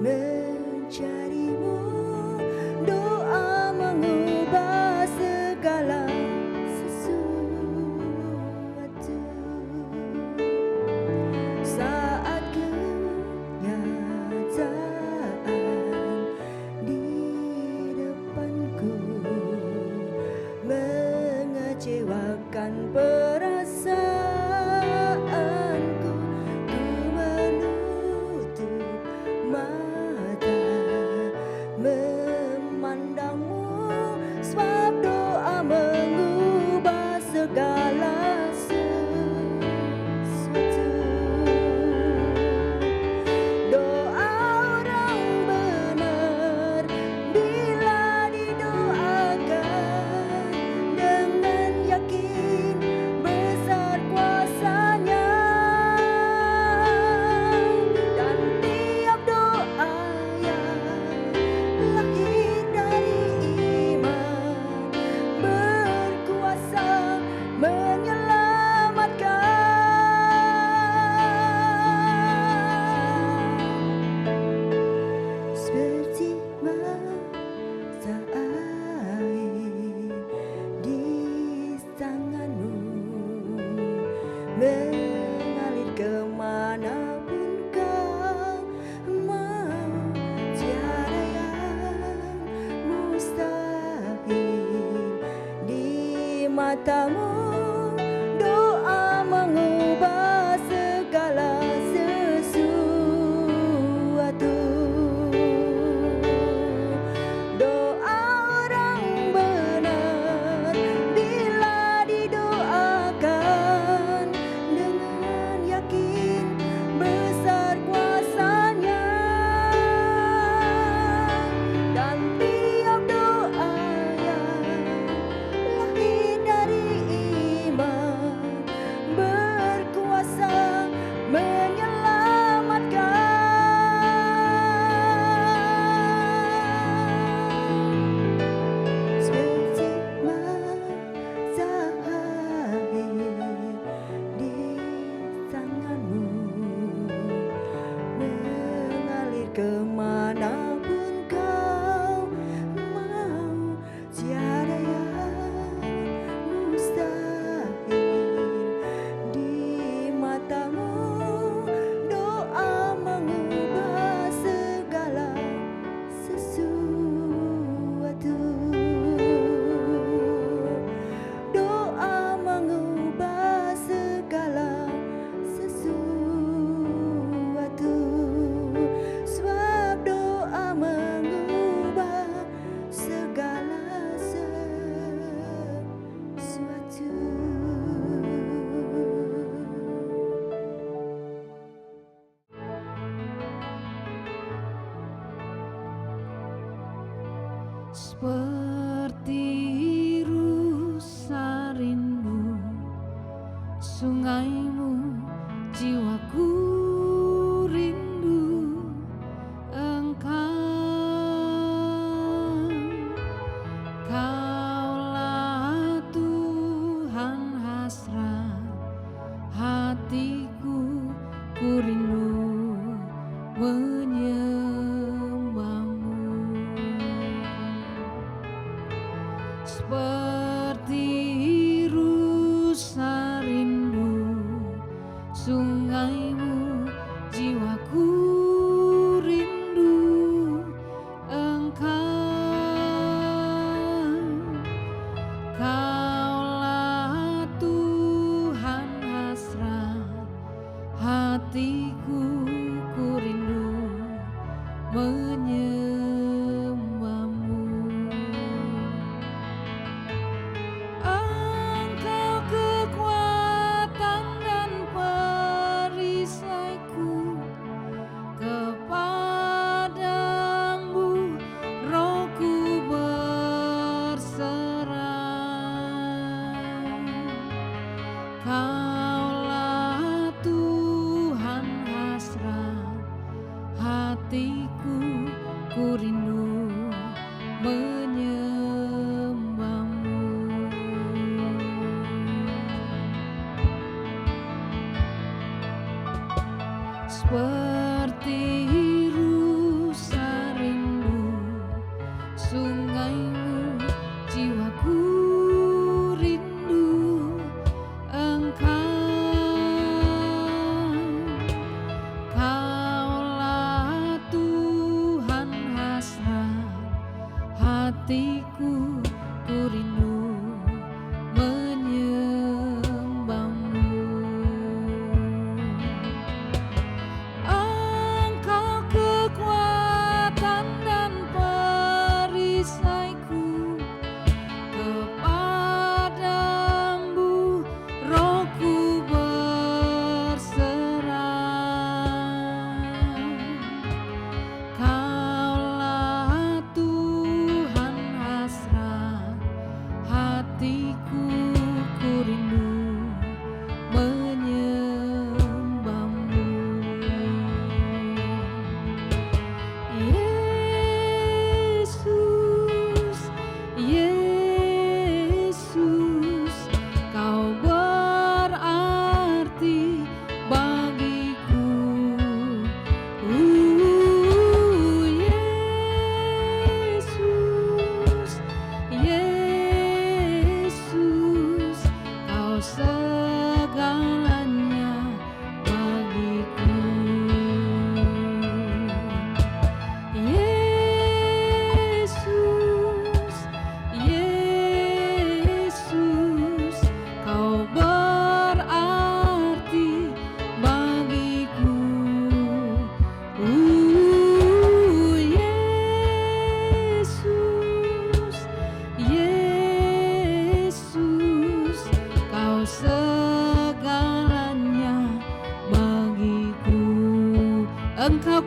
mencarimu. Doa mengubah segala sesuatu. Saat kenyataan di depanku mengecewakan perasaanku, ku menutup mata memandangmu, sebab doa mengubah segala sesuatu. Doa orang benar bila didoakan dengan yakin besar kuasanya, dan tiap doa yang lahir dari iman berkuasa menyelamatkan. Seperti mata air di tanganmu mengalir kemanapun kau mau, tiada yang mustahil di matamu. Doa mengubah segala sesuatu. Doa orang benar bila didoakan dengan yakin besar kuasanya, dan tiap doa yang lahir dari iman berkuasa menyelamatkan. Seperti mata air di tanganmu mengalir kemanapun kau mau, tiada yang mustahil di matamu. Doa mengubah segala sesuatu. Doa mengubah segala sesuatu, sebab doa mengubah segala sesuatu. Seperti rusa rindu sungaimu, jiwaku rindu Engkau. Kaulah Tuhan hasrat hatiku, ku rindu menyembahmu. Seperti rusa rindu sungaimu, jiwaku rindu Engkau. Kaulah Tuhan hasrat hatiku, ku rindu menyembahmu. Engkau kekuatan dan perisaiku, kepadamu rohku berserah. Kaulah Tuhan hasrat hatiku, ku rindu menyembahmu. Seperti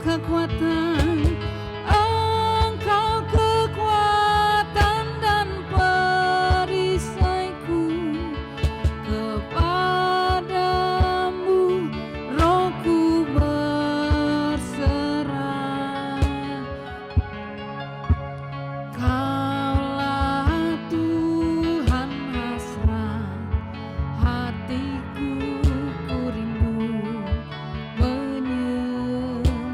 kekuatan, Engkau kekuatan dan perisaiku. Kepadamu rohku berserah. Kaulah Tuhan hasrat hatiku, ku rindu menyembahmu.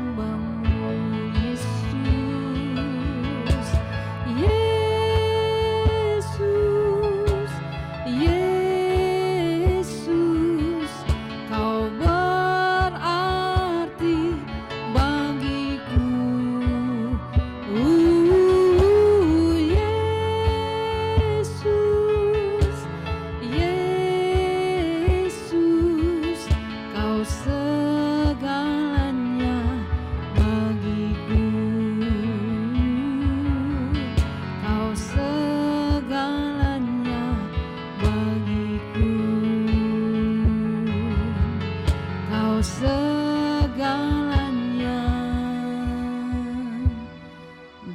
Yesus, Yesus, Yesus, Kau berarti bagiku. Yesus, Yesus, Kau segalanya bagiku. Kau segalanya bagiku. Kau segalanya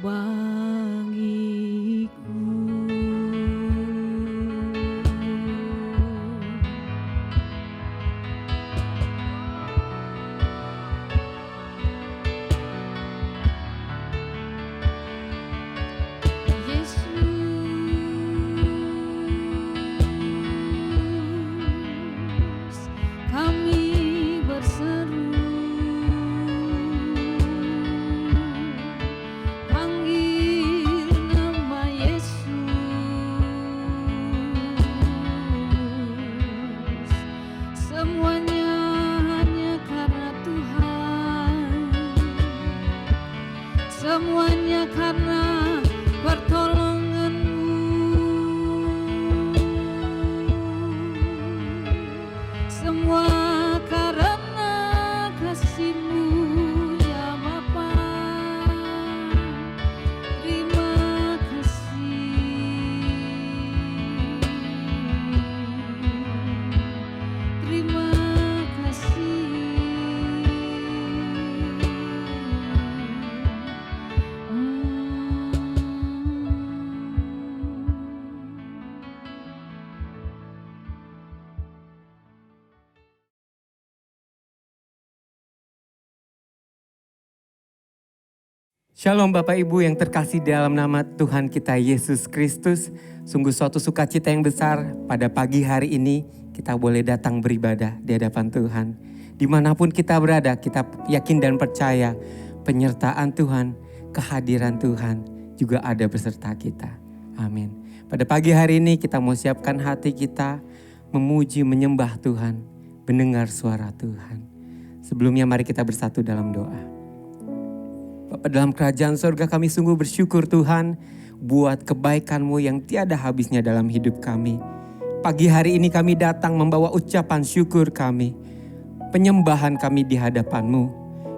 bagiku. Yesus, kami berseru, panggil nama Yesus. Semuanya hanya karena Tuhan, semuanya karena pertolongan-Mu. Semua karena kasih-Mu ya Bapa. Terima kasih, terima kasih. Shalom Bapak Ibu yang terkasih dalam nama Tuhan kita Yesus Kristus. Sungguh suatu sukacita yang besar pada pagi hari ini kita boleh datang beribadah di hadapan Tuhan. Dimanapun kita berada, kita yakin dan percaya penyertaan Tuhan, kehadiran Tuhan juga ada beserta kita. Amin. Pada pagi hari ini kita mau siapkan hati kita memuji, menyembah Tuhan, mendengar suara Tuhan. Sebelumnya mari kita bersatu dalam doa. Bapa dalam kerajaan surga, kami sungguh bersyukur Tuhan buat kebaikan-Mu yang tiada habisnya dalam hidup kami. Pagi hari ini kami datang membawa ucapan syukur kami, penyembahan kami di hadapan-Mu.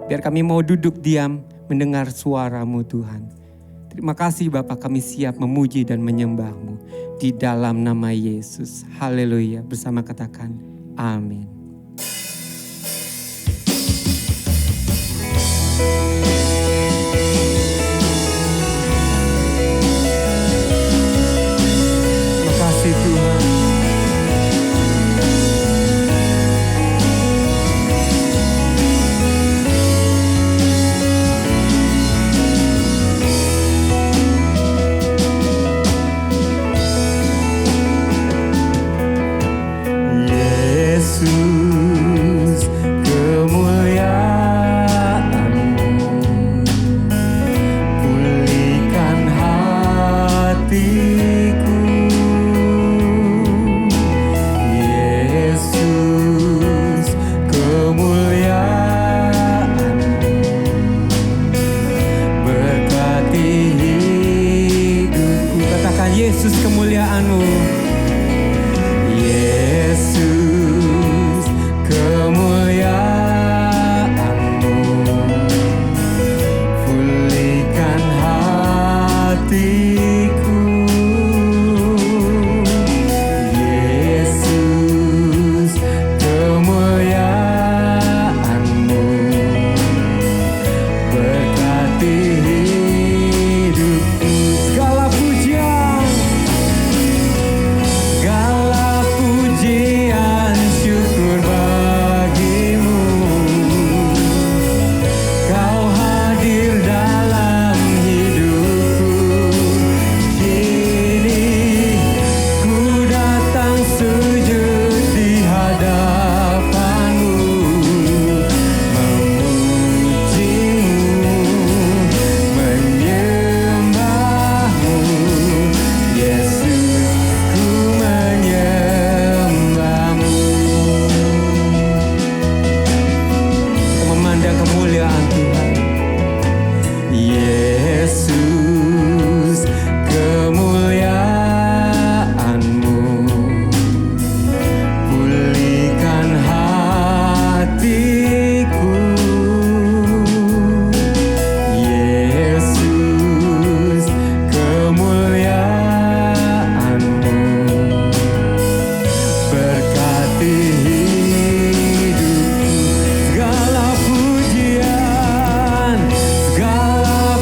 Biar kami mau duduk diam mendengar suara-Mu Tuhan. Terima kasih Bapa, kami siap memuji dan menyembah-Mu di dalam nama Yesus. Haleluya. Bersama katakan amin. Yesus, kemuliaan-Mu Yesus, kemuliaan-Mu pulihkan hatiku. Yesus, kemuliaan-Mu berkati hidupku. Segala pujian, segala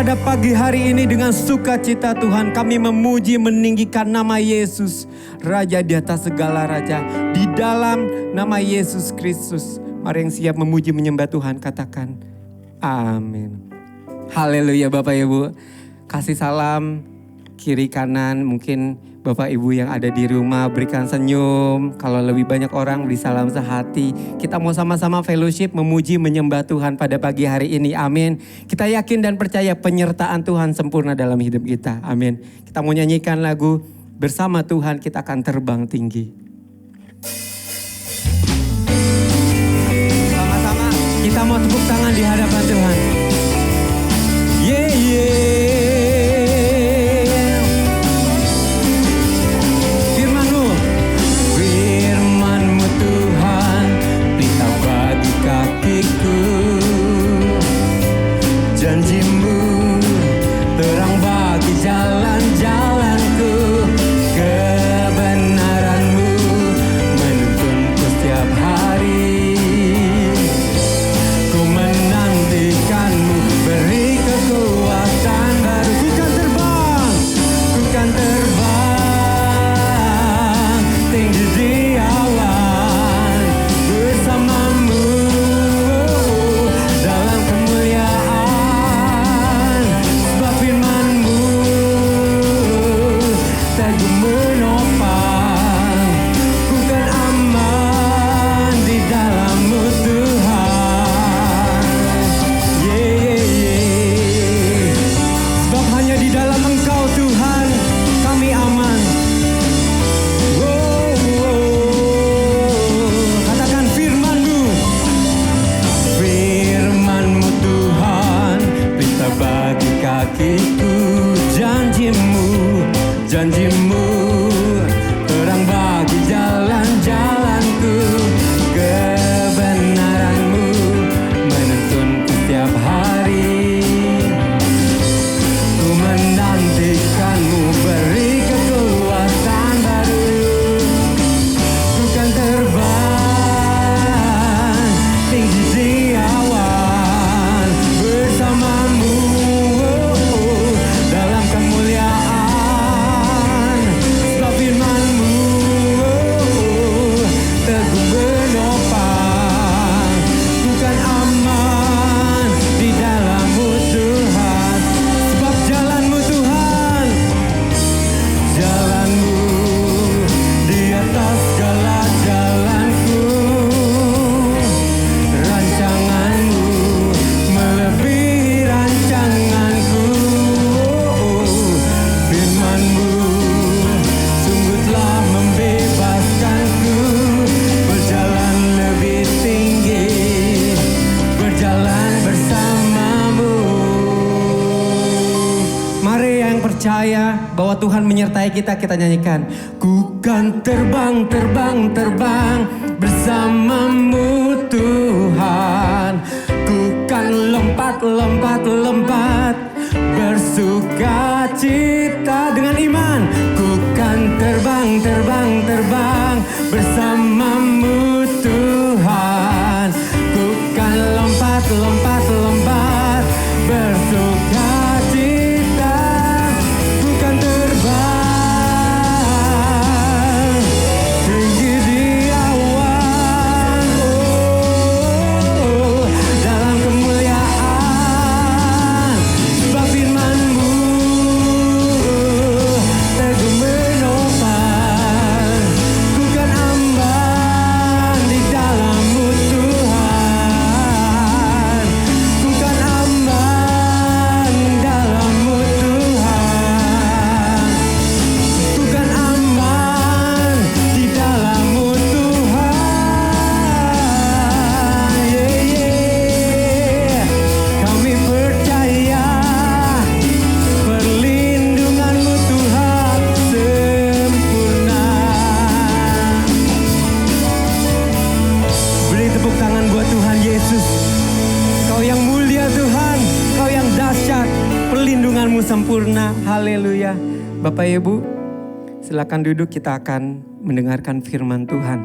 pada pagi hari ini dengan sukacita Tuhan kami memuji meninggikan nama Yesus, Raja di atas segala raja. Di dalam nama Yesus Kristus, mari yang siap memuji menyembah Tuhan katakan amin. Haleluya Bapak Ibu. Kasih salam kiri kanan, mungkin Bapak Ibu yang ada di rumah berikan senyum. Kalau lebih banyak orang beri salam sehati. Kita mau sama-sama fellowship memuji menyembah Tuhan pada pagi hari ini. Amin. Kita yakin dan percaya penyertaan Tuhan sempurna dalam hidup kita. Amin. Kita mau nyanyikan lagu bersama Tuhan kita akan terbang tinggi. Sama-sama kita mau tepuk tangan di hadapan Tuhan. Yeah, yeah. Janjimu terang bagi jalan-jalanku, kebenaranmu menuntunku setiap hari. Ku menantikanmu beri kekuatan baru. Ku kan terbang tinggi di awan bersamamu dalam kemuliaan. Sebab firman-Mu teguh menopang. Ku kan aman di dalam-Mu Tuhan. Sebab hanya di dalam Engkau Tuhan kami aman. Katakan firman-Mu. Firman-Mu Tuhan, pelita bagi kakiku. Janjimu, terang bagi jalan-jalanku. Kebenaran-Mu menuntunku setiap hari. Ku menantikan-Mu beri kekuatan baru. Ku kan terbang tinggi di awan bersama-Mu dalam kemuliaan. Sebab firman-Mu teguh menopang. Ku kan aman di dalam-Mu Tuhan. Sebab jalan-Mu Tuhan, jalan-Mu di atas segala jalanku. Rancangan-Mu melebihi rancanganku. Firman-Mu sungguh telah membebaskanku. Berjalan lebih tinggi, berjalan bersama-Mu. Mari yang percaya bahwa Tuhan menyertai kita, kita nyanyikan. Ku kan terbang, terbang, terbang bersama-Mu Tuhan. Ku kan lompat, lompat, lompat bersuka cita dengan iman. Ku kan terbang, terbang, terbang bersama-Mu Tuhan. Ku kan lompat, lompat, lompat bersuka cita. Ku kan terbang tinggi di awan, dalam kemuliaan. Sebab firman-Mu teguh menopang. Ku kan aman di dalam-Mu Tuhan. Ku kan aman dalam-Mu Tuhan. Ku kan aman di dalam-Mu Tuhan. Kami percaya perlindungan-Mu Tuhan sempurna. Beri tepuk tangan buat Tuhan Yesus. Kau yang mulia Tuhan, Kau yang dahsyat, perlindungan-Mu sempurna. Haleluya. Bapak Ibu, silakan duduk, kita akan mendengarkan firman Tuhan.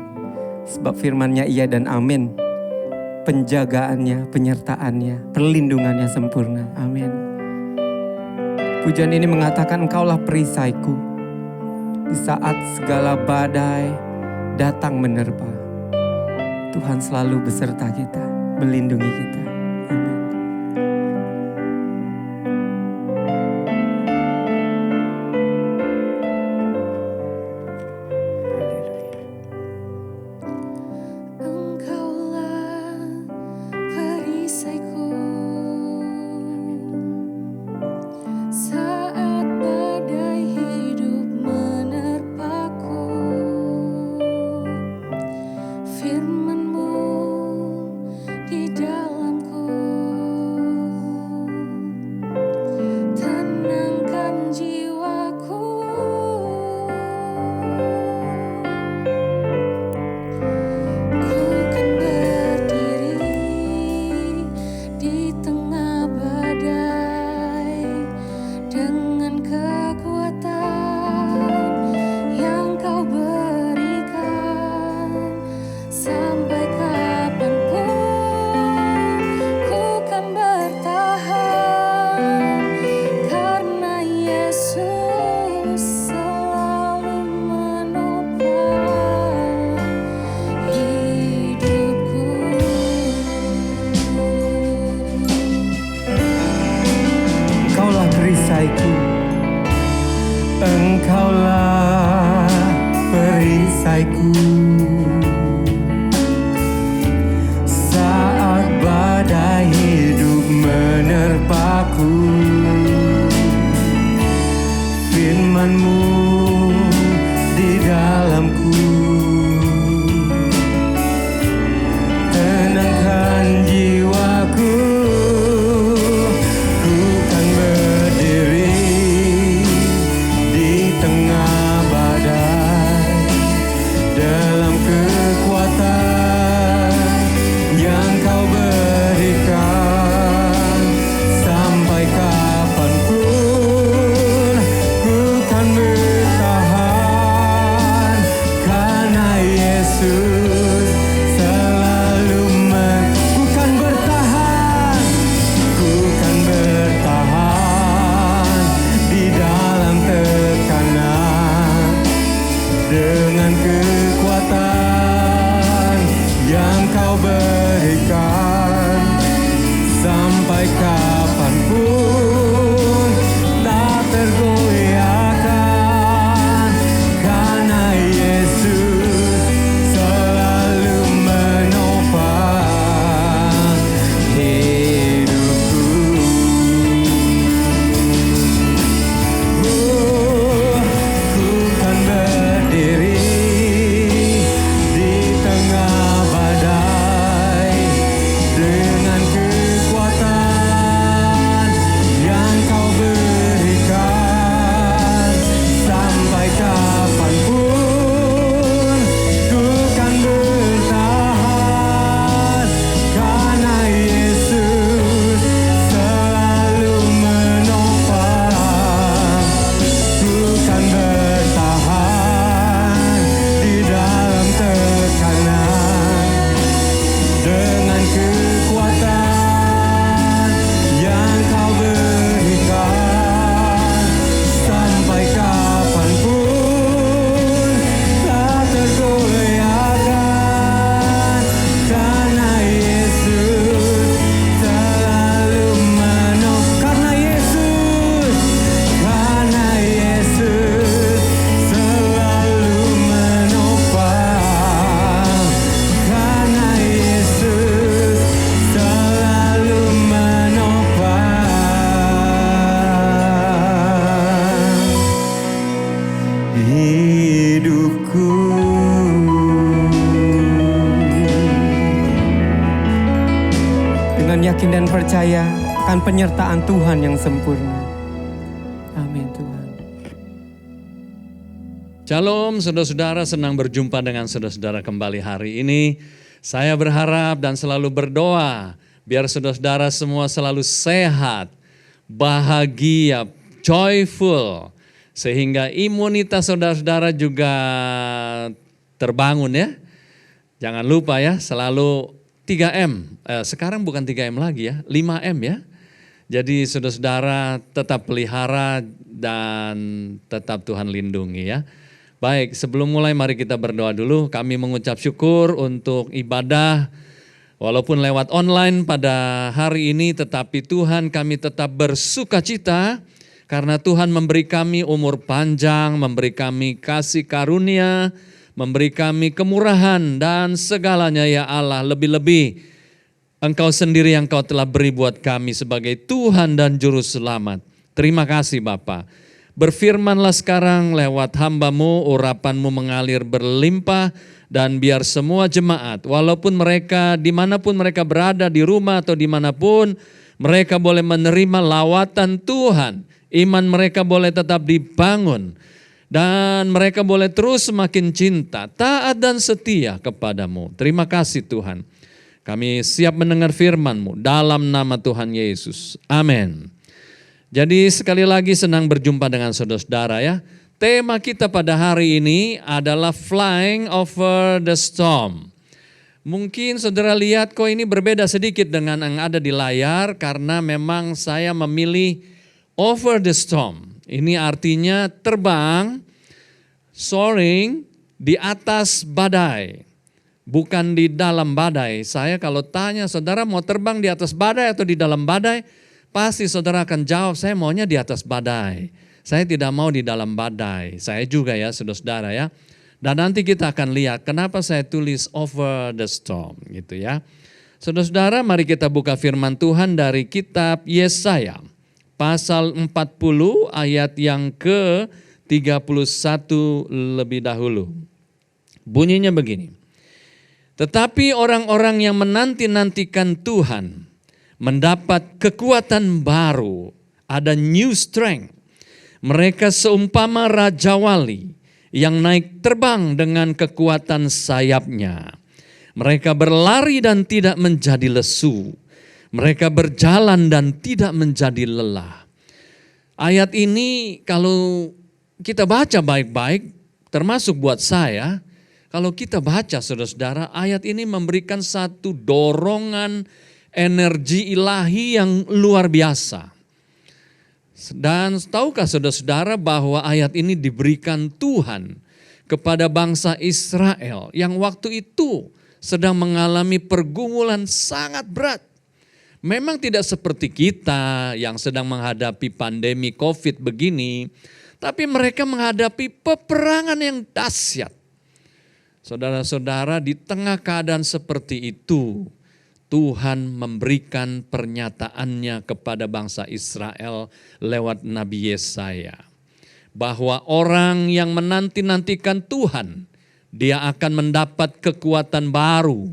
Sebab firman-Nya iya dan amin. Penjagaannya, penyertaannya, perlindungannya sempurna. Amin. Pujian ini mengatakan Engkaulah perisaiku. Di saat segala badai datang menerpa, Tuhan selalu beserta kita, melindungi kita. Amin. Engkaulah perisaiku saat badai hidup menerpaku. Firman-Mu di dalamku tenangkan jiwaku. Ku kan berdiri di tengah badai dengan kekuatan yang Kau berikan. Sampai kapanpun ku kan bertahan, karena Yesus selalu menopang hidupku. Engkaulah perisaiku, Engkaulah perisaiku. Saat badai hidup menerpaku, firman-Mu di dalamku tenangkan jiwaku. Ku kan berdiri di tengah badai dalam kekuatan yang Kau berikan. Sampai kapanpun ku kan bertahan, karena Yesus selalu ku kan bertahan. Ku kan bertahan di dalam tekanan dengan kekuatan yang Kau berikan. Sampai kapanpun tak tergoyahkan, karena Yesus selalu menopang hidupku. Ku kan berdiri di tengah badai dengan kekuatan yang Kau berikan. Sampai kapanpun ku kan bertahan, karena Yesus selalu menopang. Ku kan bertahan di dalam tekanan dengan kekuatan yang Kau berikan. Sampai kapanpun tak tergoyahkan, karena Yesus selalu menopang. Karena Yesus selalu menopang. Karena Yesus selalu menopang hidupku. Dengan yakin dan percaya akan penyertaan Tuhan yang sempurna. Amin Tuhan. Shalom saudara-saudara, senang berjumpa dengan saudara-saudara kembali hari ini. Saya berharap dan selalu berdoa biar saudara-saudara semua selalu sehat, bahagia, joyful. Sehingga imunitas saudara-saudara juga terbangun ya. Jangan lupa ya, selalu 3M. Sekarang bukan 3M lagi ya, 5M ya. Jadi saudara-saudara tetap pelihara dan tetap Tuhan lindungi ya. Baik, sebelum mulai mari kita berdoa dulu. Kami mengucap syukur untuk ibadah walaupun lewat online pada hari ini, tetapi Tuhan kami tetap bersuka cita karena Tuhan memberi kami umur panjang, memberi kami kasih karunia, memberi kami kemurahan dan segalanya ya Allah, lebih-lebih Engkau sendiri yang Kau telah beri buat kami sebagai Tuhan dan Juru Selamat. Terima kasih Bapa. Berfirmanlah sekarang lewat hamba-Mu, urapan-Mu mengalir berlimpah, dan biar semua jemaat, walaupun mereka dimanapun mereka berada, di rumah atau dimanapun, mereka boleh menerima lawatan Tuhan. Iman mereka boleh tetap dibangun. Dan mereka boleh terus semakin cinta, taat dan setia kepadamu. Terima kasih Tuhan. Kami siap mendengar firman-Mu dalam nama Tuhan Yesus. Amin. Jadi sekali lagi senang berjumpa dengan saudara-saudara ya. Tema kita pada hari ini adalah Flying Over the Storm. Mungkin saudara lihat kok ini berbeda sedikit dengan yang ada di layar karena memang saya memilih over the storm. Ini artinya terbang, soaring di atas badai. Bukan di dalam badai. Saya kalau tanya saudara mau terbang di atas badai atau di dalam badai, pasti saudara akan jawab saya maunya di atas badai. Saya tidak mau di dalam badai. Saya juga ya saudara-saudara ya. Dan nanti kita akan lihat kenapa saya tulis over the storm gitu ya. Saudara-saudara mari kita buka firman Tuhan dari kitab Yesaya. Pasal 40 ayat yang ke-31 lebih dahulu. Bunyinya begini. Tetapi orang-orang yang menanti-nantikan Tuhan mendapat kekuatan baru, ada new strength. Mereka seumpama raja wali yang naik terbang dengan kekuatan sayapnya. Mereka berlari dan tidak menjadi lesu. Mereka berjalan dan tidak menjadi lelah. Ayat ini kalau kita baca baik-baik, termasuk buat saya, kalau kita baca saudara-saudara, ayat ini memberikan satu dorongan energi ilahi yang luar biasa. Dan tahukah saudara-saudara bahwa ayat ini diberikan Tuhan kepada bangsa Israel yang waktu itu sedang mengalami pergumulan sangat berat. Memang tidak seperti kita yang sedang menghadapi pandemi COVID begini, tapi mereka menghadapi peperangan yang dahsyat. Saudara-saudara, di tengah keadaan seperti itu, Tuhan memberikan pernyataannya kepada bangsa Israel lewat Nabi Yesaya. Bahwa orang yang menanti-nantikan Tuhan, dia akan mendapat kekuatan baru.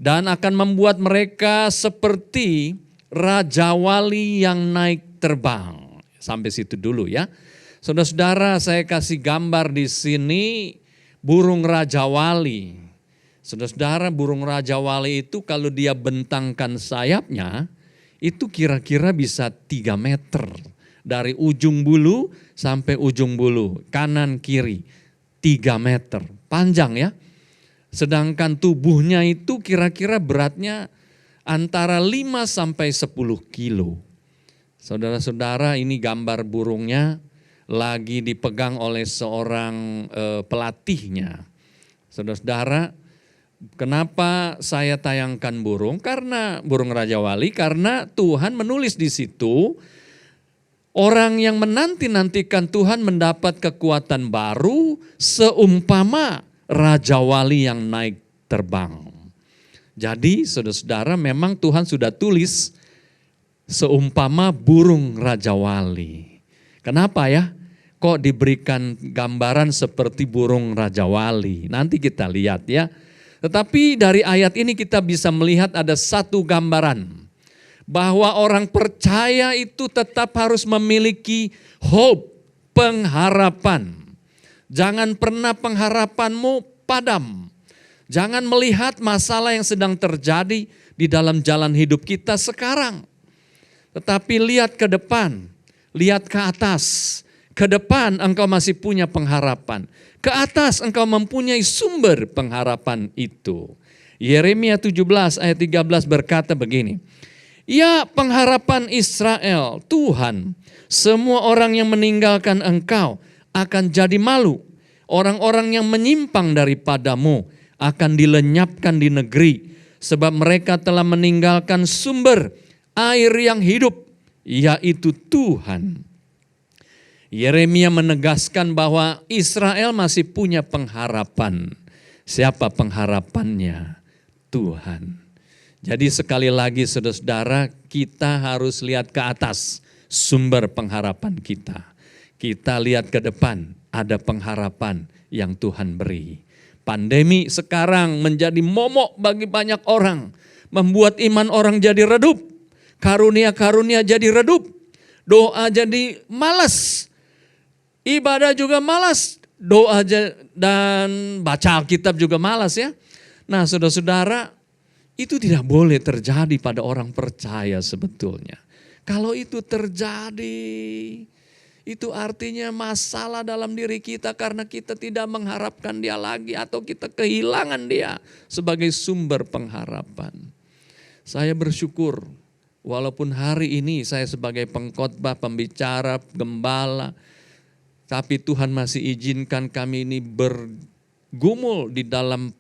Dan akan membuat mereka seperti raja wali yang naik terbang. Sampai situ dulu ya. Saudara-saudara, saya kasih gambar di sini burung raja wali. Saudara-saudara, burung raja wali itu kalau dia bentangkan sayapnya, itu kira-kira bisa 3 meter. Dari ujung bulu sampai ujung bulu, kanan kiri, 3 meter. Panjang ya. Sedangkan tubuhnya itu kira-kira beratnya antara 5 sampai 10 kilo. Saudara-saudara, ini gambar burungnya lagi dipegang oleh seorang pelatihnya. Saudara-saudara, kenapa saya tayangkan burung? Karena burung Raja Wali, karena Tuhan menulis di situ, orang yang menanti-nantikan Tuhan mendapat kekuatan baru seumpama Raja Wali yang naik terbang. Jadi saudara-saudara memang Tuhan sudah tulis seumpama burung Raja Wali. Kenapa ya? Kok diberikan gambaran seperti burung Raja Wali? Nanti kita lihat ya. Tetapi dari ayat ini kita bisa melihat ada satu gambaran. Bahwa orang percaya itu tetap harus memiliki hope, pengharapan. Jangan pernah pengharapanmu padam. Jangan melihat masalah yang sedang terjadi di dalam jalan hidup kita sekarang. Tetapi lihat ke depan, lihat ke atas. Ke depan engkau masih punya pengharapan. Ke atas engkau mempunyai sumber pengharapan itu. Yeremia 17 ayat 13 berkata begini. Ya pengharapan Israel, Tuhan, semua orang yang meninggalkan Engkau akan jadi malu. Orang-orang yang menyimpang daripadamu akan dilenyapkan di negeri, sebab mereka telah meninggalkan sumber air yang hidup, yaitu Tuhan. Yeremia menegaskan bahwa Israel masih punya pengharapan. Siapa pengharapannya? Tuhan. Jadi sekali lagi saudara-saudara, kita harus lihat ke atas sumber pengharapan kita. Kita lihat ke depan, ada pengharapan yang Tuhan beri. Pandemi sekarang menjadi momok bagi banyak orang, membuat iman orang jadi redup, karunia-karunia jadi redup, doa jadi malas, ibadah juga malas, doa dan baca Alkitab juga malas ya. Nah saudara-saudara, itu tidak boleh terjadi pada orang percaya sebetulnya. Kalau itu terjadi, itu artinya masalah dalam diri kita karena kita tidak mengharapkan dia lagi atau kita kehilangan dia sebagai sumber pengharapan. Saya bersyukur walaupun hari ini saya sebagai pengkhotbah, pembicara, gembala, tapi Tuhan masih izinkan kami ini bergumul di dalam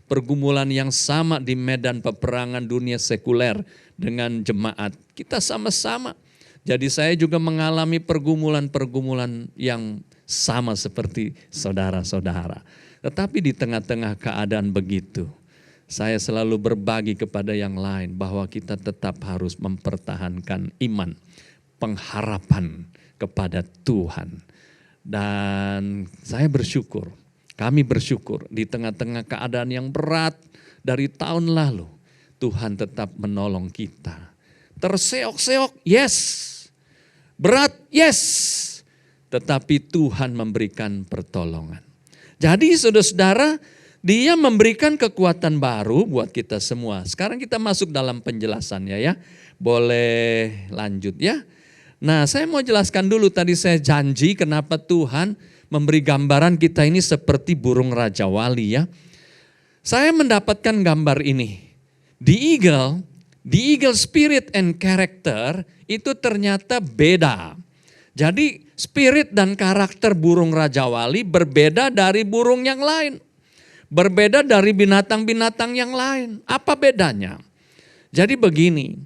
pergumulan yang sama di medan peperangan dunia sekuler dengan jemaat. Kita sama-sama. Jadi saya juga mengalami pergumulan-pergumulan yang sama seperti saudara-saudara. Tetapi di tengah-tengah keadaan begitu, saya selalu berbagi kepada yang lain bahwa kita tetap harus mempertahankan iman, pengharapan kepada Tuhan. Dan saya bersyukur, kami bersyukur di tengah-tengah keadaan yang berat dari tahun lalu, Tuhan tetap menolong kita. Terseok-seok, yes. Berat, yes. Tetapi Tuhan memberikan pertolongan. Jadi saudara-saudara, dia memberikan kekuatan baru buat kita semua. Sekarang kita masuk dalam penjelasannya ya. Boleh lanjut ya. Nah saya mau jelaskan dulu, tadi saya janji kenapa Tuhan memberi gambaran kita ini seperti burung Raja Wali ya. Saya mendapatkan gambar ini. The eagle spirit and character itu ternyata beda. Jadi spirit dan karakter burung Raja Wali berbeda dari burung yang lain. Berbeda dari binatang-binatang yang lain. Apa bedanya? Jadi begini,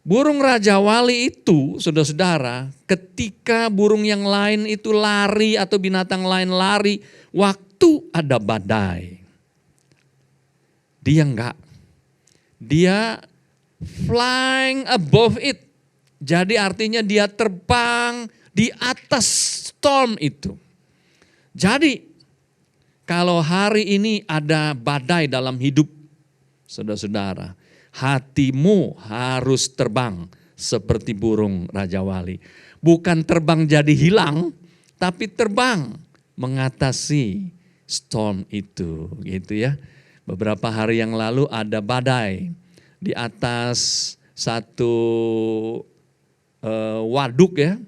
burung Raja Wali itu saudara-saudara, ketika burung yang lain itu lari atau binatang lain lari, waktu ada badai. Dia enggak. Dia flying above it. Jadi artinya dia terbang di atas storm itu. Jadi kalau hari ini ada badai dalam hidup saudara-saudara, hatimu harus terbang seperti burung Raja Wali. Bukan terbang jadi hilang, tapi terbang mengatasi storm itu, gitu ya. Beberapa hari yang lalu ada badai di atas satu waduk ya.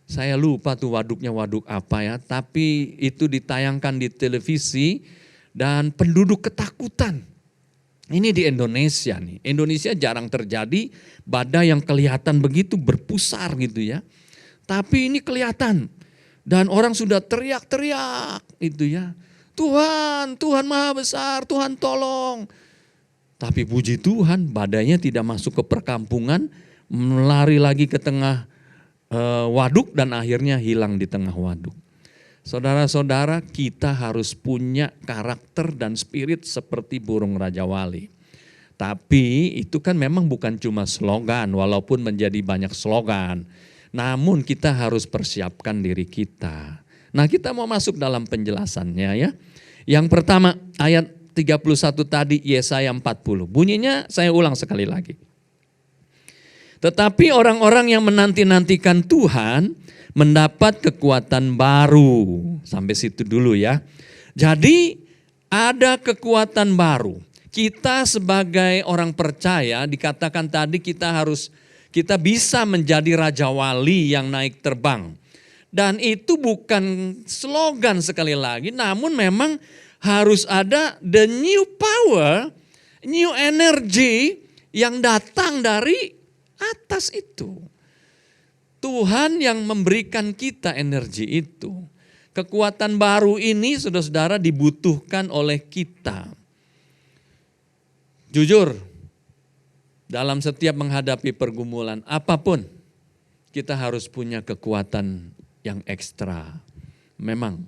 Saya lupa tuh waduknya waduk apa ya. Tapi itu ditayangkan di televisi dan penduduk ketakutan. Ini di Indonesia nih. Indonesia jarang terjadi badai yang kelihatan begitu berpusar gitu ya. Tapi ini kelihatan. Dan orang sudah teriak-teriak itu ya. Tuhan, Tuhan Maha Besar, Tuhan tolong. Tapi puji Tuhan badainya tidak masuk ke perkampungan, melari lagi ke tengah waduk dan akhirnya hilang di tengah waduk. Saudara-saudara, kita harus punya karakter dan spirit seperti burung Raja Wali. Tapi itu kan memang bukan cuma slogan, walaupun menjadi banyak slogan. Namun kita harus persiapkan diri kita. Nah kita mau masuk dalam penjelasannya ya. Yang pertama ayat 31 tadi Yesaya 40. Bunyinya saya ulang sekali lagi. Tetapi orang-orang yang menanti-nantikan Tuhan mendapat kekuatan baru. Sampai situ dulu ya. Jadi ada kekuatan baru. Kita sebagai orang percaya dikatakan tadi kita bisa menjadi Raja Wali yang naik terbang. Dan itu bukan slogan sekali lagi, namun memang harus ada the new power, new energy yang datang dari atas itu. Tuhan yang memberikan kita energi itu. Kekuatan baru ini saudara-saudara dibutuhkan oleh kita. Jujur, dalam setiap menghadapi pergumulan apapun, kita harus punya kekuatan yang ekstra. Memang,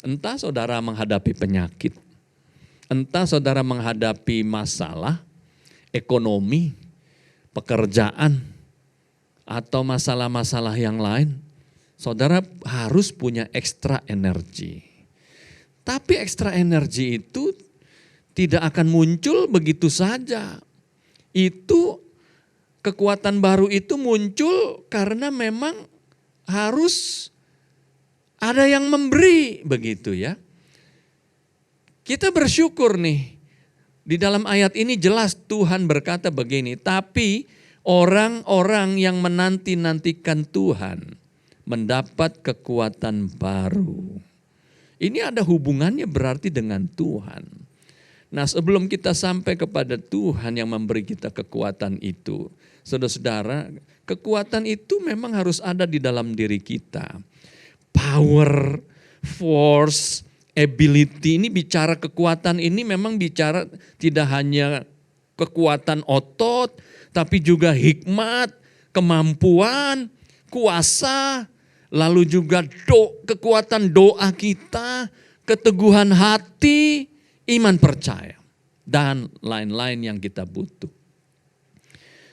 entah saudara menghadapi penyakit, entah saudara menghadapi masalah, ekonomi, pekerjaan, atau masalah-masalah yang lain, saudara harus punya ekstra energi. Tapi ekstra energi itu tidak akan muncul begitu saja. Itu kekuatan baru itu muncul karena memang harus ada yang memberi, begitu ya. Kita bersyukur nih, di dalam ayat ini jelas Tuhan berkata begini, tapi orang-orang yang menanti-nantikan Tuhan mendapat kekuatan baru. Ini ada hubungannya berarti dengan Tuhan. Nah, sebelum kita sampai kepada Tuhan yang memberi kita kekuatan itu, saudara-saudara, kekuatan itu memang harus ada di dalam diri kita. Power, force, ability, ini bicara kekuatan ini memang bicara tidak hanya kekuatan otot, tapi juga hikmat, kemampuan, kuasa, lalu juga kekuatan doa kita, keteguhan hati, iman percaya, dan lain-lain yang kita butuh.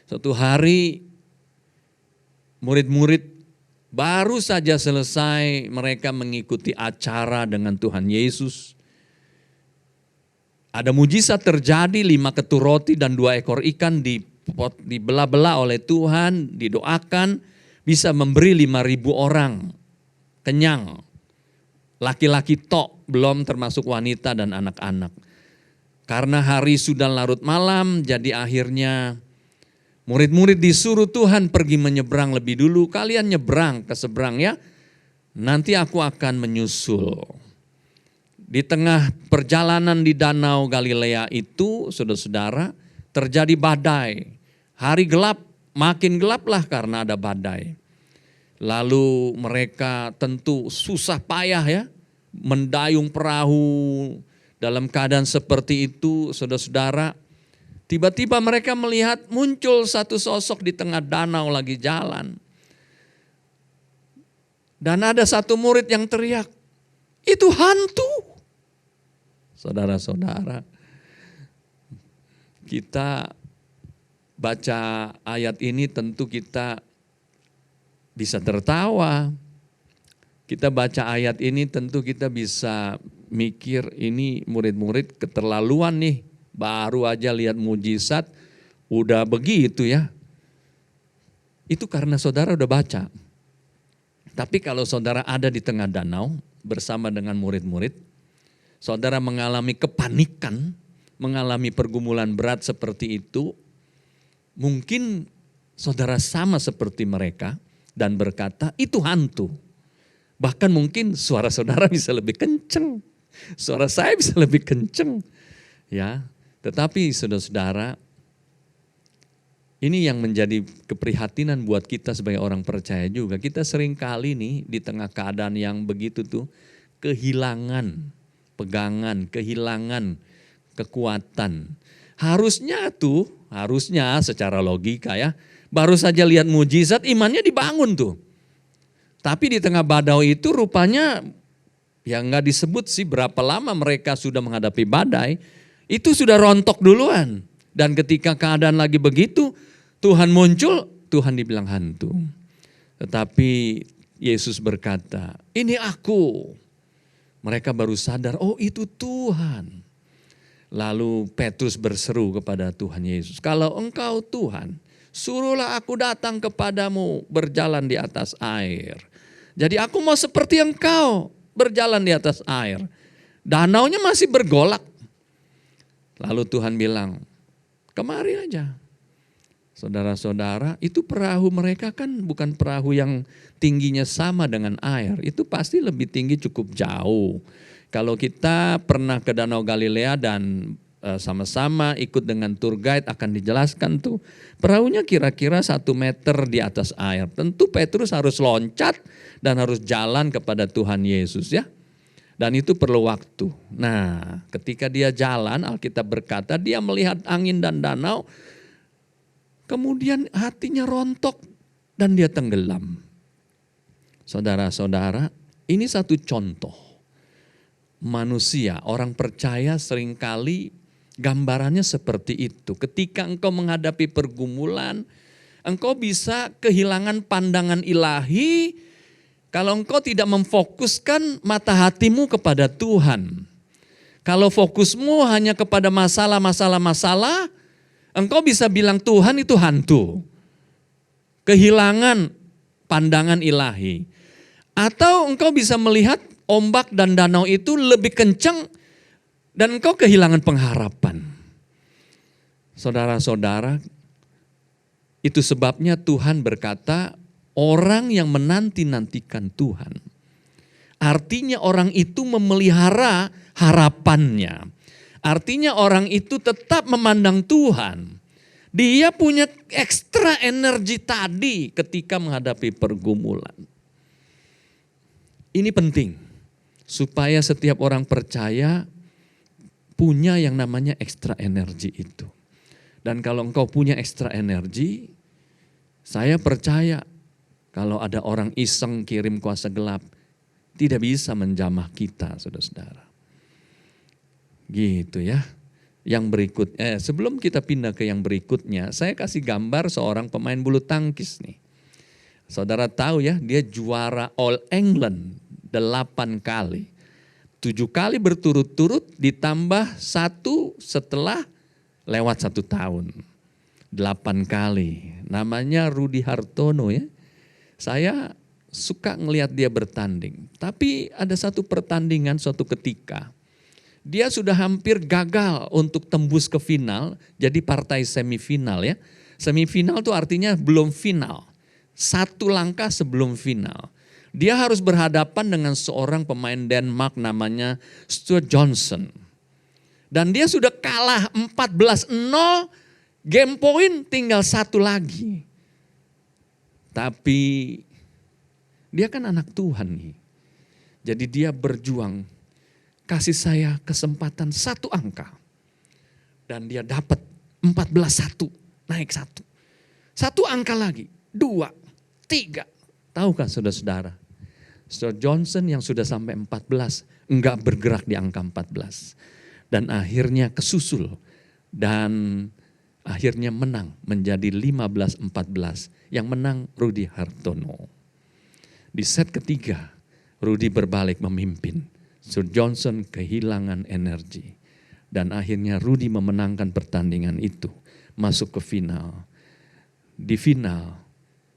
Suatu hari murid-murid baru saja selesai mereka mengikuti acara dengan Tuhan Yesus. Ada mujizat terjadi, 5 ketur roti dan 2 ekor ikan dibelah-belah oleh Tuhan, didoakan, bisa memberi 5.000 orang kenyang. Laki-laki tok, belum termasuk wanita dan anak-anak. Karena hari sudah larut malam, jadi akhirnya murid-murid disuruh Tuhan pergi menyeberang lebih dulu. Kalian nyeberang ke seberang ya, nanti aku akan menyusul. Di tengah perjalanan di Danau Galilea itu, saudara-saudara, terjadi badai. Hari gelap, makin gelaplah karena ada badai. Lalu mereka tentu susah payah ya, mendayung perahu dalam keadaan seperti itu, saudara-saudara. Tiba-tiba mereka melihat muncul satu sosok di tengah danau lagi jalan. Dan ada satu murid yang teriak, itu hantu. Saudara-saudara, kita baca ayat ini tentu kita bisa tertawa. Kita baca ayat ini tentu kita bisa mikir ini murid-murid keterlaluan nih. Baru aja lihat mujizat udah begitu ya. Itu karena saudara udah baca. Tapi kalau saudara ada di tengah danau bersama dengan murid-murid, saudara mengalami kepanikan, mengalami pergumulan berat seperti itu, mungkin saudara sama seperti mereka dan berkata, itu hantu. Bahkan mungkin suara saudara bisa lebih kenceng, suara saya bisa lebih kenceng. Ya, tetapi saudara-saudara, ini yang menjadi keprihatinan buat kita sebagai orang percaya juga. Kita sering kali nih di tengah keadaan yang begitu tuh, kehilangan pegangan, kehilangan kekuatan. Harusnya secara logika ya, baru saja lihat mujizat imannya dibangun tuh. Tapi di tengah badai itu rupanya ya nggak disebut sih berapa lama mereka sudah menghadapi badai, itu sudah rontok duluan. Dan ketika keadaan lagi begitu, Tuhan muncul, Tuhan dibilang hantu. Tetapi Yesus berkata, ini aku. Mereka baru sadar, oh itu Tuhan. Lalu Petrus berseru kepada Tuhan Yesus, kalau engkau Tuhan, suruhlah aku datang kepadamu berjalan di atas air. Jadi aku mau seperti engkau berjalan di atas air. Danaunya masih bergolak. Lalu Tuhan bilang, kemari aja. Saudara-saudara, itu perahu mereka kan bukan perahu yang tingginya sama dengan air. Itu pasti lebih tinggi cukup jauh. Kalau kita pernah ke Danau Galilea dan sama-sama ikut dengan tour guide akan dijelaskan tuh. Perahunya kira-kira 1 meter di atas air. Tentu Petrus harus loncat dan harus jalan kepada Tuhan Yesus ya. Dan itu perlu waktu. Nah, ketika dia jalan, Alkitab berkata dia melihat angin dan danau. Kemudian hatinya rontok dan dia tenggelam. Saudara-saudara, ini satu contoh. Manusia, orang percaya seringkali gambarannya seperti itu. Ketika engkau menghadapi pergumulan, engkau bisa kehilangan pandangan ilahi kalau engkau tidak memfokuskan mata hatimu kepada Tuhan. Kalau fokusmu hanya kepada masalah, engkau bisa bilang Tuhan itu hantu. Kehilangan pandangan ilahi. Atau engkau bisa melihat ombak dan danau itu lebih kencang dan engkau kehilangan pengharapan. Saudara-saudara, itu sebabnya Tuhan berkata, orang yang menanti-nantikan Tuhan. Artinya orang itu memelihara harapannya. Artinya orang itu tetap memandang Tuhan. Dia punya ekstra energi tadi ketika menghadapi pergumulan. Ini penting, supaya setiap orang percaya punya yang namanya ekstra energi itu. Dan kalau engkau punya ekstra energi, saya percaya kalau ada orang iseng kirim kuasa gelap, tidak bisa menjamah kita, saudara-saudara. Gitu ya. Yang sebelum kita pindah ke yang berikutnya, saya kasih gambar seorang pemain bulu tangkis nih. Saudara tahu ya, dia juara All England 8 kali. 7 kali berturut-turut ditambah 1 setelah lewat 1 tahun. 8 kali. Namanya Rudy Hartono ya. Saya suka ngelihat dia bertanding. Tapi ada satu pertandingan suatu ketika. Dia sudah hampir gagal untuk tembus ke final. Jadi partai semifinal ya. Semifinal itu artinya belum final. 1 langkah sebelum final. Dia harus berhadapan dengan seorang pemain Denmark namanya Stuart Johnson. Dan dia sudah kalah 14-0, game point tinggal 1 lagi. Tapi dia kan anak Tuhan nih. Jadi dia berjuang, kasih saya kesempatan 1 angka. Dan dia dapat 14-1, naik 1. 1 angka lagi, 2, 3. Tahukah saudara-saudara? Stuart Johnson yang sudah sampai 14 enggak bergerak di angka 14. Dan akhirnya kesusul dan akhirnya menang menjadi 15-14. Yang menang Rudy Hartono. Di set ketiga Rudy berbalik memimpin. Stuart Johnson kehilangan energi. Dan akhirnya Rudy memenangkan pertandingan itu. Masuk ke final. Di final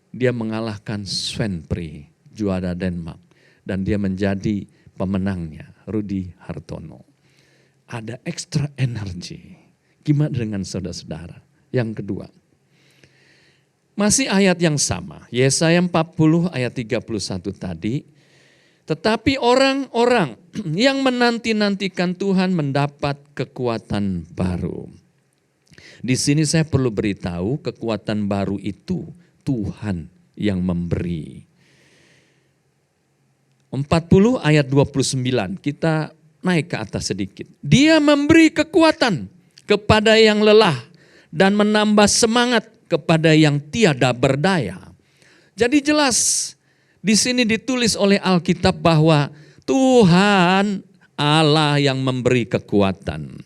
dia mengalahkan Sven Pri, juara Denmark. Dan dia menjadi pemenangnya, Rudy Hartono. Ada ekstra energi. Gimana dengan saudara-saudara? Yang kedua. Masih ayat yang sama. Yesaya 40 ayat 31 tadi. Tetapi orang-orang yang menanti-nantikan Tuhan mendapat kekuatan baru. Di sini saya perlu beritahu kekuatan baru itu Tuhan yang memberi. 40 ayat 29, kita naik ke atas sedikit. Dia memberi kekuatan kepada yang lelah dan menambah semangat kepada yang tiada berdaya. Jadi jelas di sini ditulis oleh Alkitab bahwa Tuhan Allah yang memberi kekuatan.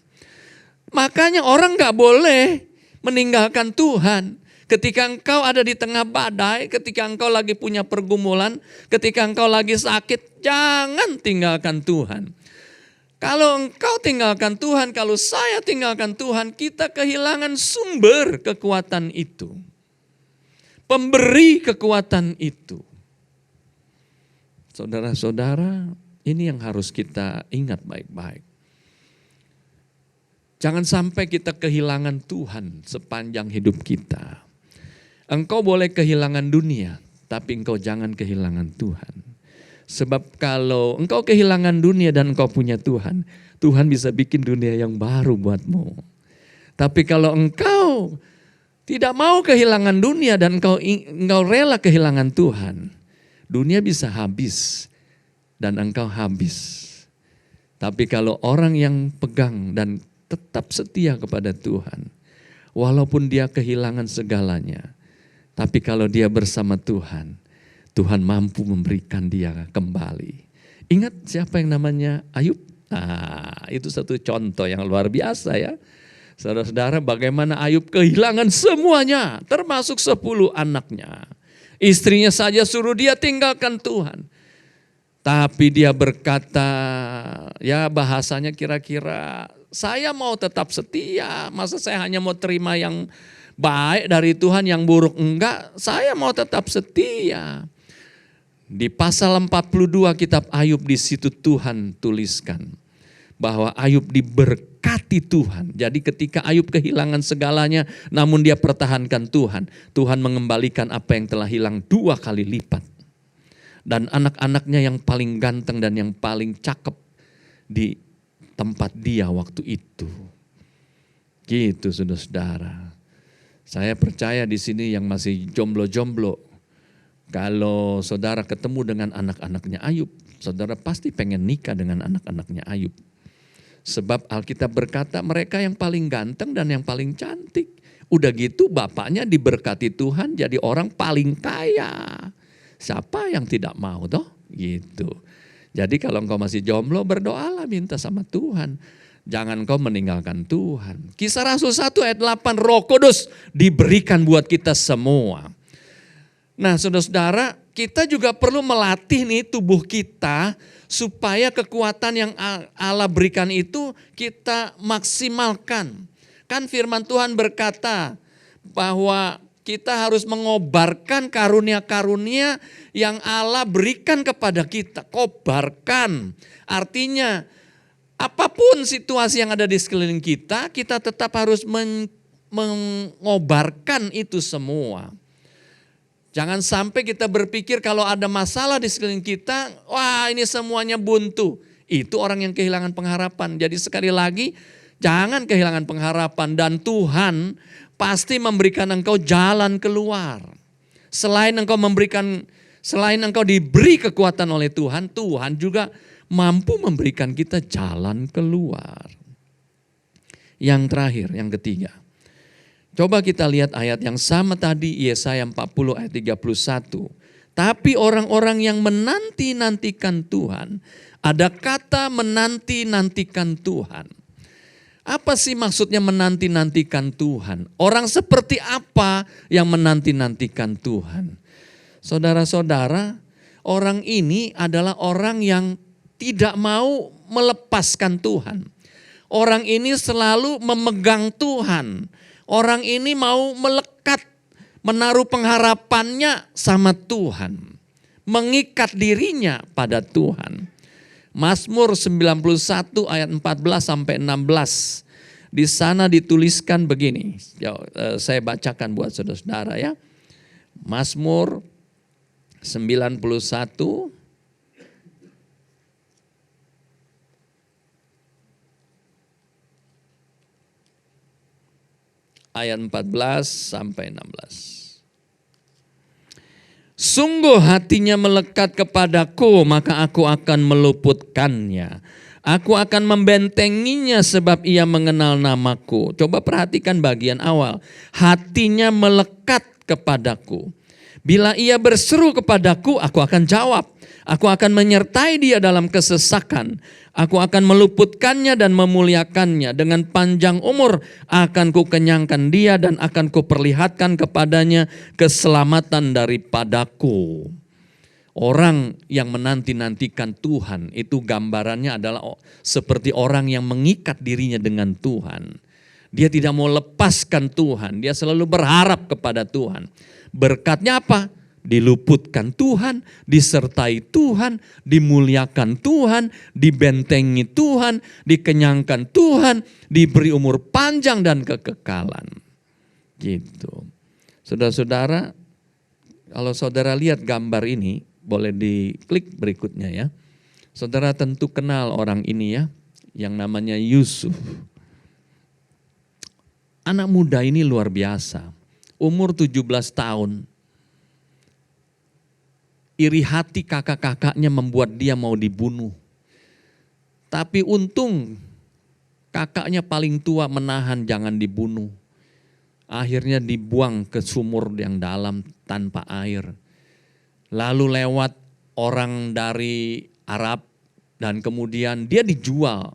Makanya orang gak boleh meninggalkan Tuhan. Ketika engkau ada di tengah badai, ketika engkau lagi punya pergumulan, ketika engkau lagi sakit, jangan tinggalkan Tuhan. Kalau engkau tinggalkan Tuhan, kalau saya tinggalkan Tuhan, kita kehilangan sumber kekuatan itu. Pemberi kekuatan itu. Saudara-saudara, ini yang harus kita ingat baik-baik. Jangan sampai kita kehilangan Tuhan sepanjang hidup kita. Engkau boleh kehilangan dunia, tapi engkau jangan kehilangan Tuhan. Sebab kalau engkau kehilangan dunia dan engkau punya Tuhan, Tuhan bisa bikin dunia yang baru buatmu. Tapi kalau engkau tidak mau kehilangan dunia dan engkau rela kehilangan Tuhan, dunia bisa habis dan engkau habis. Tapi kalau orang yang pegang dan tetap setia kepada Tuhan, walaupun dia kehilangan segalanya, tapi kalau dia bersama Tuhan, Tuhan mampu memberikan dia kembali. Ingat siapa yang namanya Ayub? Nah, itu satu contoh yang luar biasa ya. Saudara-saudara, bagaimana Ayub kehilangan semuanya, termasuk 10 anaknya. Istrinya saja suruh dia tinggalkan Tuhan. Tapi dia berkata, ya bahasanya kira-kira, saya mau tetap setia, masa saya hanya mau terima yang baik dari Tuhan, yang buruk enggak, saya mau tetap setia. Di pasal 42 kitab Ayub, di situ Tuhan tuliskan bahwa Ayub diberkati Tuhan. Jadi ketika Ayub kehilangan segalanya, namun dia pertahankan Tuhan. Tuhan mengembalikan apa yang telah hilang 2 kali lipat. Dan anak-anaknya yang paling ganteng dan yang paling cakep di tempat dia waktu itu. Gitu saudara-saudara. Saya percaya di sini yang masih jomblo-jomblo, kalau saudara ketemu dengan anak-anaknya Ayub, saudara pasti pengen nikah dengan anak-anaknya Ayub. Sebab Alkitab berkata mereka yang paling ganteng dan yang paling cantik. Udah gitu bapaknya diberkati Tuhan jadi orang paling kaya. Siapa yang tidak mau toh? Gitu. Jadi kalau engkau masih jomblo, berdoalah, minta sama Tuhan. Jangan engkau meninggalkan Tuhan. Kisah Rasul 1 ayat 8, Roh Kudus diberikan buat kita semua. Nah saudara-saudara, kita juga perlu melatih nih tubuh kita supaya kekuatan yang Allah berikan itu kita maksimalkan. Kan firman Tuhan berkata bahwa kita harus mengobarkan karunia-karunia yang Allah berikan kepada kita. Kobarkan, artinya apapun situasi yang ada di sekeliling kita, kita tetap harus mengobarkan itu semua. Jangan sampai kita berpikir kalau ada masalah di sekeliling kita, wah ini semuanya buntu. Itu orang yang kehilangan pengharapan. Jadi sekali lagi, jangan kehilangan pengharapan dan Tuhan pasti memberikan engkau jalan keluar. Selain engkau diberi kekuatan oleh Tuhan, Tuhan juga mampu memberikan kita jalan keluar. Yang terakhir, yang ketiga. Coba kita lihat ayat yang sama tadi, Yesaya 40 ayat 31. Tapi orang-orang yang menanti-nantikan Tuhan, ada kata menanti-nantikan Tuhan. Apa sih maksudnya menanti-nantikan Tuhan? Orang seperti apa yang menanti-nantikan Tuhan? Saudara-saudara, orang ini adalah orang yang tidak mau melepaskan Tuhan. Orang ini selalu memegang Tuhan. Orang ini mau melekat, menaruh pengharapannya sama Tuhan. Mengikat dirinya pada Tuhan. Mazmur 91 ayat 14 sampai 16. Di sana dituliskan begini. Saya bacakan buat saudara-saudara ya. Mazmur 91 ayat 14 sampai 16. Sungguh hatinya melekat kepadaku, maka aku akan meluputkannya. Aku akan membentenginya sebab ia mengenal namaku. Coba perhatikan bagian awal. Hatinya melekat kepadaku. Bila ia berseru kepadaku, aku akan jawab. Aku akan menyertai dia dalam kesesakan. Aku akan meluputkannya dan memuliakannya. Dengan panjang umur akan kukenyangkan dia dan akan kuperlihatkan kepadanya keselamatan daripadaku. Orang yang menanti-nantikan Tuhan itu gambarannya adalah seperti orang yang mengikat dirinya dengan Tuhan. Dia tidak mau lepaskan Tuhan, dia selalu berharap kepada Tuhan. Berkatnya apa? Diluputkan Tuhan, disertai Tuhan, dimuliakan Tuhan, dibentengi Tuhan, dikenyangkan Tuhan, diberi umur panjang dan kekekalan. Gitu. Saudara-saudara, kalau saudara lihat gambar ini, boleh diklik berikutnya ya. Saudara tentu kenal orang ini ya, yang namanya Yusuf. Anak muda ini luar biasa, umur 17 tahun. Iri hati kakak-kakaknya membuat dia mau dibunuh. Tapi untung kakaknya paling tua menahan jangan dibunuh. Akhirnya dibuang ke sumur yang dalam tanpa air. Lalu lewat orang dari Arab dan kemudian dia dijual.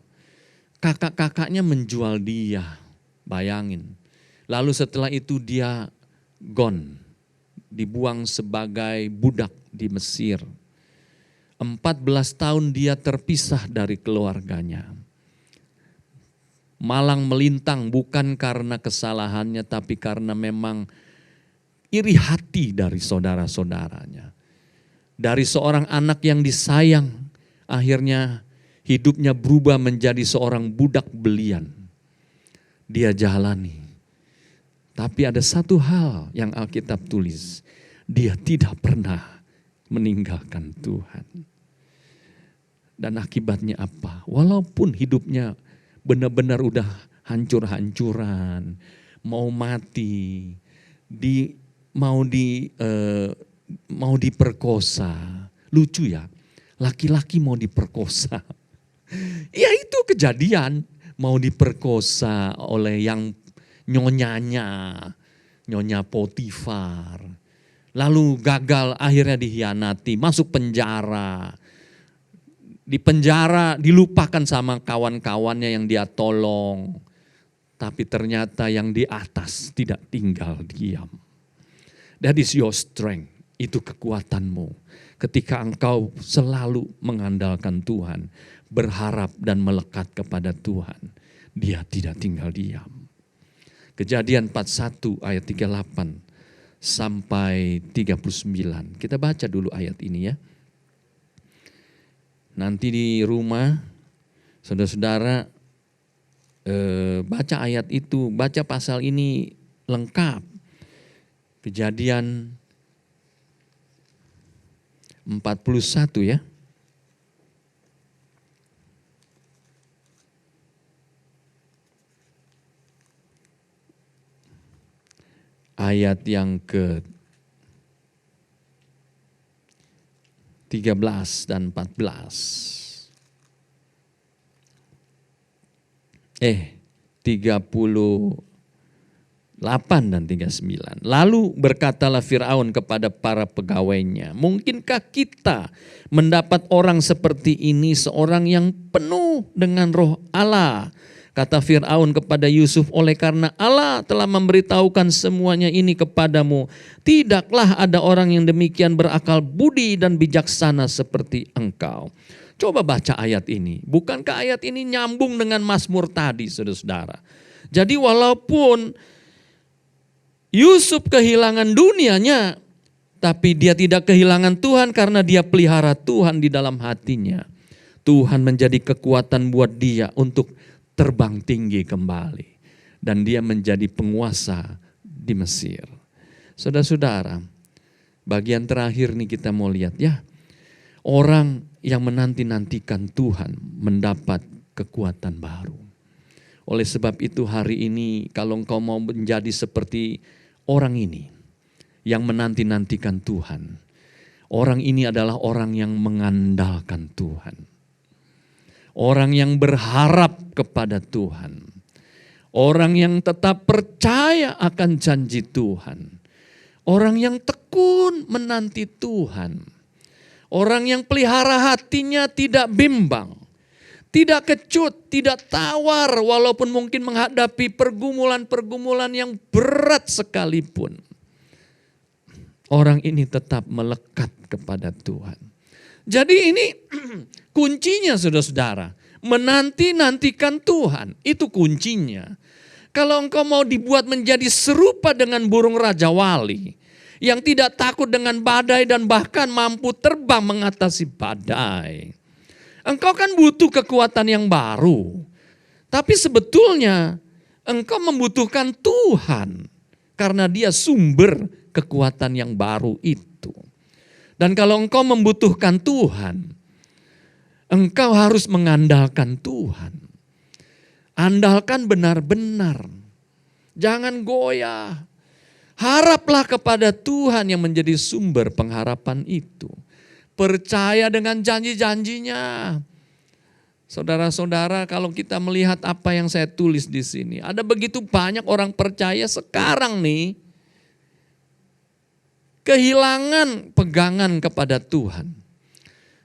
Kakak-kakaknya menjual dia. Bayangin. Lalu setelah itu dia gone, dibuang sebagai budak di Mesir. 14 tahun dia terpisah dari keluarganya. Malang melintang bukan karena kesalahannya tapi karena memang iri hati dari saudara-saudaranya. Dari seorang anak yang disayang, akhirnya hidupnya berubah menjadi seorang budak belian. Dia jalani. Tapi ada satu hal yang Alkitab tulis. Dia tidak pernah meninggalkan Tuhan. Dan akibatnya apa? Walaupun hidupnya benar-benar udah hancur-hancuran, mau mati, mau diperkosa. Lucu ya, laki-laki mau diperkosa. Ya itu kejadian. Mau diperkosa oleh yang nyonyanya, Nyonya Potifar. Lalu gagal, akhirnya dikhianati, masuk penjara. Di penjara dilupakan sama kawan-kawannya yang dia tolong. Tapi ternyata yang di atas tidak tinggal diam. That is your strength, itu kekuatanmu. Ketika engkau selalu mengandalkan Tuhan, berharap dan melekat kepada Tuhan, dia tidak tinggal diam. Kejadian 41 ayat 38 sampai 39. Kita baca dulu ayat ini ya. Nanti di rumah, saudara-saudara baca ayat itu, baca pasal ini lengkap. Kejadian 41 ya. Ayat yang ke 13 dan 14. 38 dan 39. Lalu berkatalah Firaun kepada para pegawainya, mungkinkah kita mendapat orang seperti ini, seorang yang penuh dengan roh Allah? Kata Firaun kepada Yusuf, oleh karena Allah telah memberitahukan semuanya ini kepadamu, tidaklah ada orang yang demikian berakal budi dan bijaksana seperti engkau. Coba baca ayat ini. Bukankah ayat ini nyambung dengan Mazmur tadi, saudara-saudara? Jadi walaupun Yusuf kehilangan dunianya, tapi dia tidak kehilangan Tuhan karena dia pelihara Tuhan di dalam hatinya. Tuhan menjadi kekuatan buat dia untuk terbang tinggi kembali. Dan dia menjadi penguasa di Mesir. Saudara-saudara, bagian terakhir nih kita mau lihat ya. Orang yang menanti-nantikan Tuhan mendapat kekuatan baru. Oleh sebab itu hari ini kalau engkau mau menjadi seperti orang ini yang menanti-nantikan Tuhan. Orang ini adalah orang yang mengandalkan Tuhan. Orang yang berharap kepada Tuhan. Orang yang tetap percaya akan janji Tuhan. Orang yang tekun menanti Tuhan. Orang yang pelihara hatinya tidak bimbang. Tidak kecut, tidak tawar walaupun mungkin menghadapi pergumulan-pergumulan yang berat sekalipun. Orang ini tetap melekat kepada Tuhan. Jadi ini kuncinya saudara-saudara. Menanti-nantikan Tuhan, itu kuncinya. Kalau engkau mau dibuat menjadi serupa dengan burung Raja Wali. Yang tidak takut dengan badai dan bahkan mampu terbang mengatasi badai. Engkau kan butuh kekuatan yang baru. Tapi sebetulnya engkau membutuhkan Tuhan. Karena dia sumber kekuatan yang baru itu. Dan kalau engkau membutuhkan Tuhan, engkau harus mengandalkan Tuhan. Andalkan benar-benar. Jangan goyah. Haraplah kepada Tuhan yang menjadi sumber pengharapan itu. Percaya dengan janji-janjinya. Saudara-saudara, kalau kita melihat apa yang saya tulis di sini, ada begitu banyak orang percaya sekarang nih kehilangan pegangan kepada Tuhan.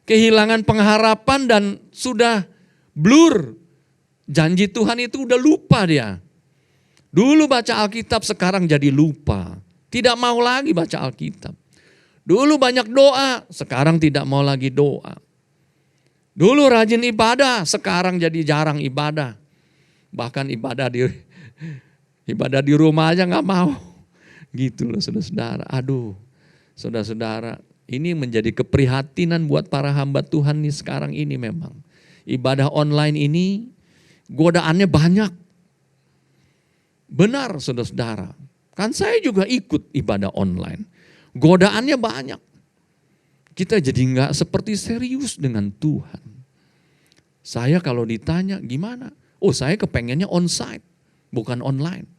Kehilangan pengharapan dan sudah blur. Janji Tuhan itu udah lupa dia. Dulu baca Alkitab, sekarang jadi lupa. Tidak mau lagi baca Alkitab. Dulu banyak doa, sekarang tidak mau lagi doa. Dulu rajin ibadah, sekarang jadi jarang ibadah. Bahkan ibadah di rumah aja gak mau. Gitu loh saudara-saudara. Aduh, saudara-saudara, ini menjadi keprihatinan buat para hamba Tuhan nih sekarang ini memang. Ibadah online ini godaannya banyak. Benar saudara-saudara, kan saya juga ikut ibadah online. Godaannya banyak. Kita jadi gak seperti serius dengan Tuhan. Saya kalau ditanya gimana? Oh, saya kepengennya onsite, bukan online.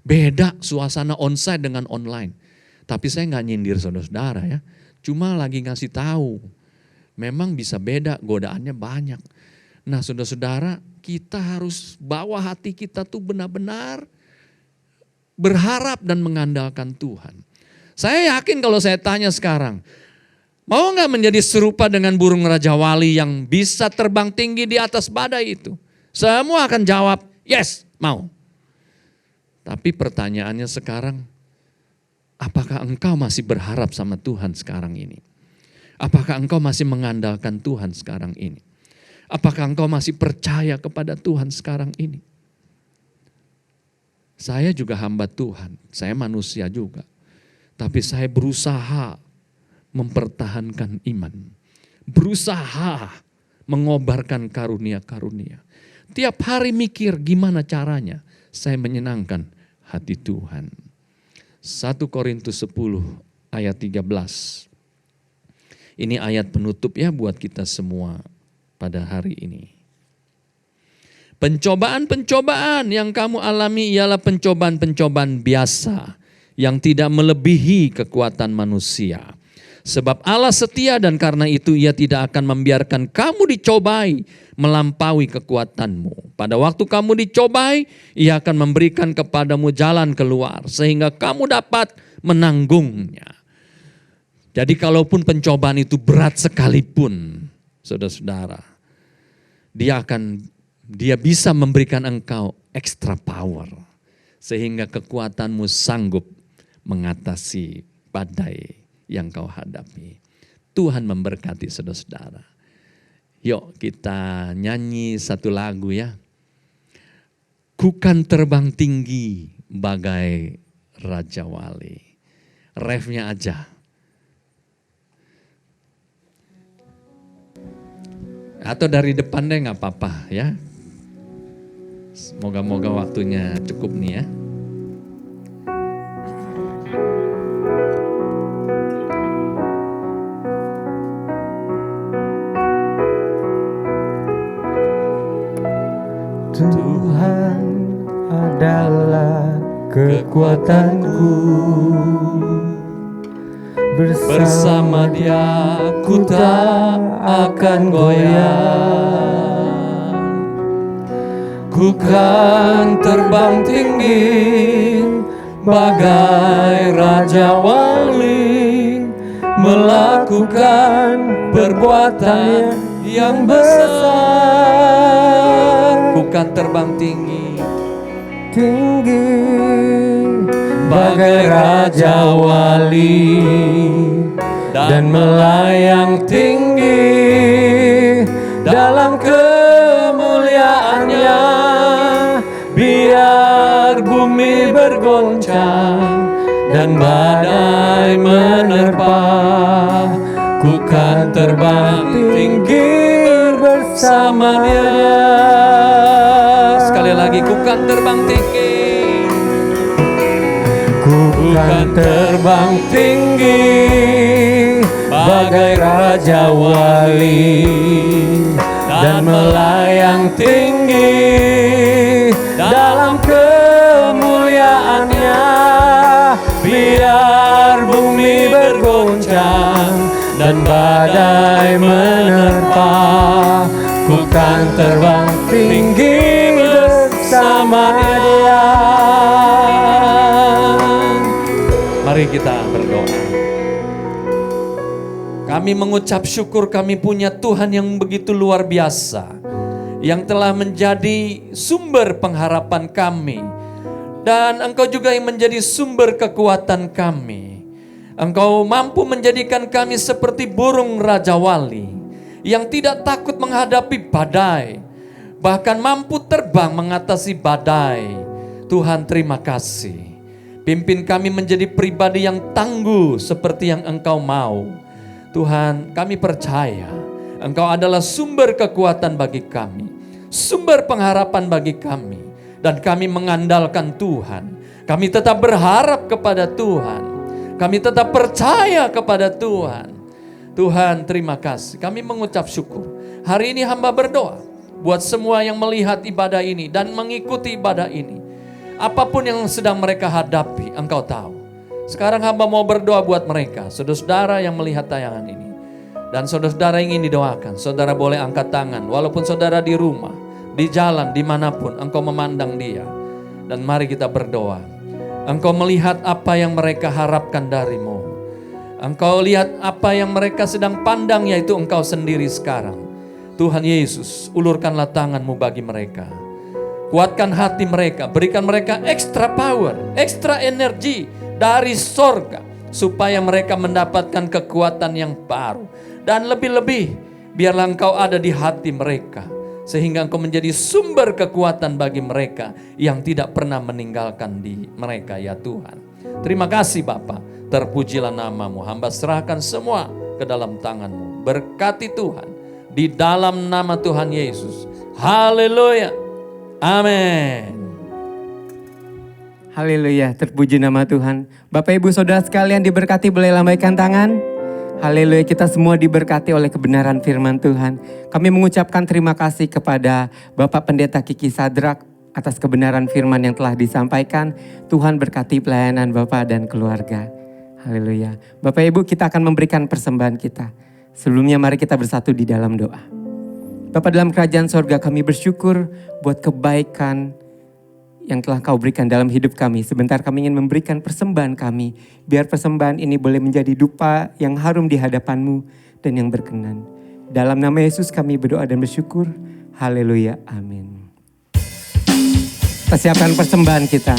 Beda suasana onsite dengan online. Tapi saya gak nyindir saudara-saudara ya. Cuma lagi ngasih tahu. Memang bisa beda, godaannya banyak. Nah saudara-saudara, kita harus bawa hati kita tuh benar-benar berharap dan mengandalkan Tuhan. Saya yakin kalau saya tanya sekarang, mau gak menjadi serupa dengan burung Raja Wali yang bisa terbang tinggi di atas badai itu? Semua akan jawab, yes, mau. Tapi pertanyaannya sekarang, apakah engkau masih berharap sama Tuhan sekarang ini? Apakah engkau masih mengandalkan Tuhan sekarang ini? Apakah engkau masih percaya kepada Tuhan sekarang ini? Saya juga hamba Tuhan, saya manusia juga. Tapi saya berusaha mempertahankan iman. Berusaha mengobarkan karunia-karunia. Tiap hari mikir gimana caranya saya menyenangkan hati Tuhan. 1 Korintus 10 ayat 13. Ini ayat penutup ya buat kita semua pada hari ini. Pencobaan-pencobaan yang kamu alami ialah pencobaan-pencobaan biasa yang tidak melebihi kekuatan manusia. Sebab Allah setia dan karena itu Ia tidak akan membiarkan kamu dicobai melampaui kekuatanmu. Pada waktu kamu dicobai, Ia akan memberikan kepadamu jalan keluar sehingga kamu dapat menanggungnya. Jadi kalaupun pencobaan itu berat sekalipun, saudara-saudara, Dia bisa memberikan engkau extra power sehingga kekuatanmu sanggup mengatasi badai yang kau hadapi. Tuhan memberkati saudara-saudara. Yuk kita nyanyi satu lagu ya. Ku kan terbang tinggi bagai Raja Wali. Refnya aja. Atau dari depan deh gak apa-apa ya. Moga-moga waktunya cukup nih ya. Tuhan adalah kekuatanku, bersama Dia ku tak akan goyah. Ku kan terbang tinggi bagai Raja Wali, melakukan perbuatan yang besar. Ku kan terbang tinggi bagai Raja Wali dan melayang tinggi dalam kemuliaannya. Biar bumi bergoncang dan badai menerpa, ku kan terbang tinggi bersama Dia. Sekali lagi, ku kan terbang tinggi. Ku kan terbang tinggi bagai Raja Wali dan melayang tinggi dalam kemuliaannya. Biar bumi bergoncang dan badai menerpa, ku kan terbang tinggi bersama Dia. Mari kita berdoa. Kami mengucap syukur kami punya Tuhan yang begitu luar biasa, yang telah menjadi sumber pengharapan kami. Dan Engkau juga yang menjadi sumber kekuatan kami. Engkau mampu menjadikan kami seperti burung Raja Wali yang tidak takut menghadapi badai, bahkan mampu terbang mengatasi badai. Tuhan, terima kasih. Pimpin kami menjadi pribadi yang tangguh seperti yang Engkau mau. Tuhan, kami percaya Engkau adalah sumber kekuatan bagi kami, sumber pengharapan bagi kami. Dan kami mengandalkan Tuhan. Kami tetap berharap kepada Tuhan. Kami tetap percaya kepada Tuhan. Tuhan, terima kasih. Kami mengucap syukur. Hari ini hamba berdoa buat semua yang melihat ibadah ini dan mengikuti ibadah ini. Apapun yang sedang mereka hadapi, Engkau tahu. Sekarang hamba mau berdoa buat mereka, saudara-saudara yang melihat tayangan ini. Dan saudara-saudara yang ingin didoakan, saudara boleh angkat tangan. Walaupun saudara di rumah, di jalan, dimanapun Engkau memandang dia. Dan mari kita berdoa. Engkau melihat apa yang mereka harapkan darimu. Engkau lihat apa yang mereka sedang pandang, yaitu Engkau sendiri sekarang. Tuhan Yesus, ulurkanlah tangan-Mu bagi mereka. Kuatkan hati mereka, berikan mereka extra power, extra energi dari sorga, supaya mereka mendapatkan kekuatan yang baru. Dan lebih-lebih, biarlah Engkau ada di hati mereka, sehingga Engkau menjadi sumber kekuatan bagi mereka yang tidak pernah meninggalkan di mereka, ya Tuhan. Terima kasih Bapa, terpujilah nama-Mu. Hamba serahkan semua ke dalam tangan-Mu. Berkati Tuhan, di dalam nama Tuhan Yesus. Haleluya. Amin. Haleluya, terpuji nama Tuhan. Bapak Ibu Saudara sekalian diberkati, boleh lambaikan tangan. Haleluya, kita semua diberkati oleh kebenaran firman Tuhan. Kami mengucapkan terima kasih kepada Bapak Pendeta Kiki Sadrak atas kebenaran firman yang telah disampaikan. Tuhan berkati pelayanan Bapak dan keluarga. Haleluya. Bapak Ibu, kita akan memberikan persembahan kita. Sebelumnya mari kita bersatu di dalam doa. Bapak dalam kerajaan sorga, kami bersyukur buat kebaikan yang telah Kau berikan dalam hidup kami. Sebentar kami ingin memberikan persembahan kami. Biar persembahan ini boleh menjadi dupa yang harum di hadapan-Mu dan yang berkenan. Dalam nama Yesus kami berdoa dan bersyukur. Haleluya. Amin. Kita siapkan persembahan kita.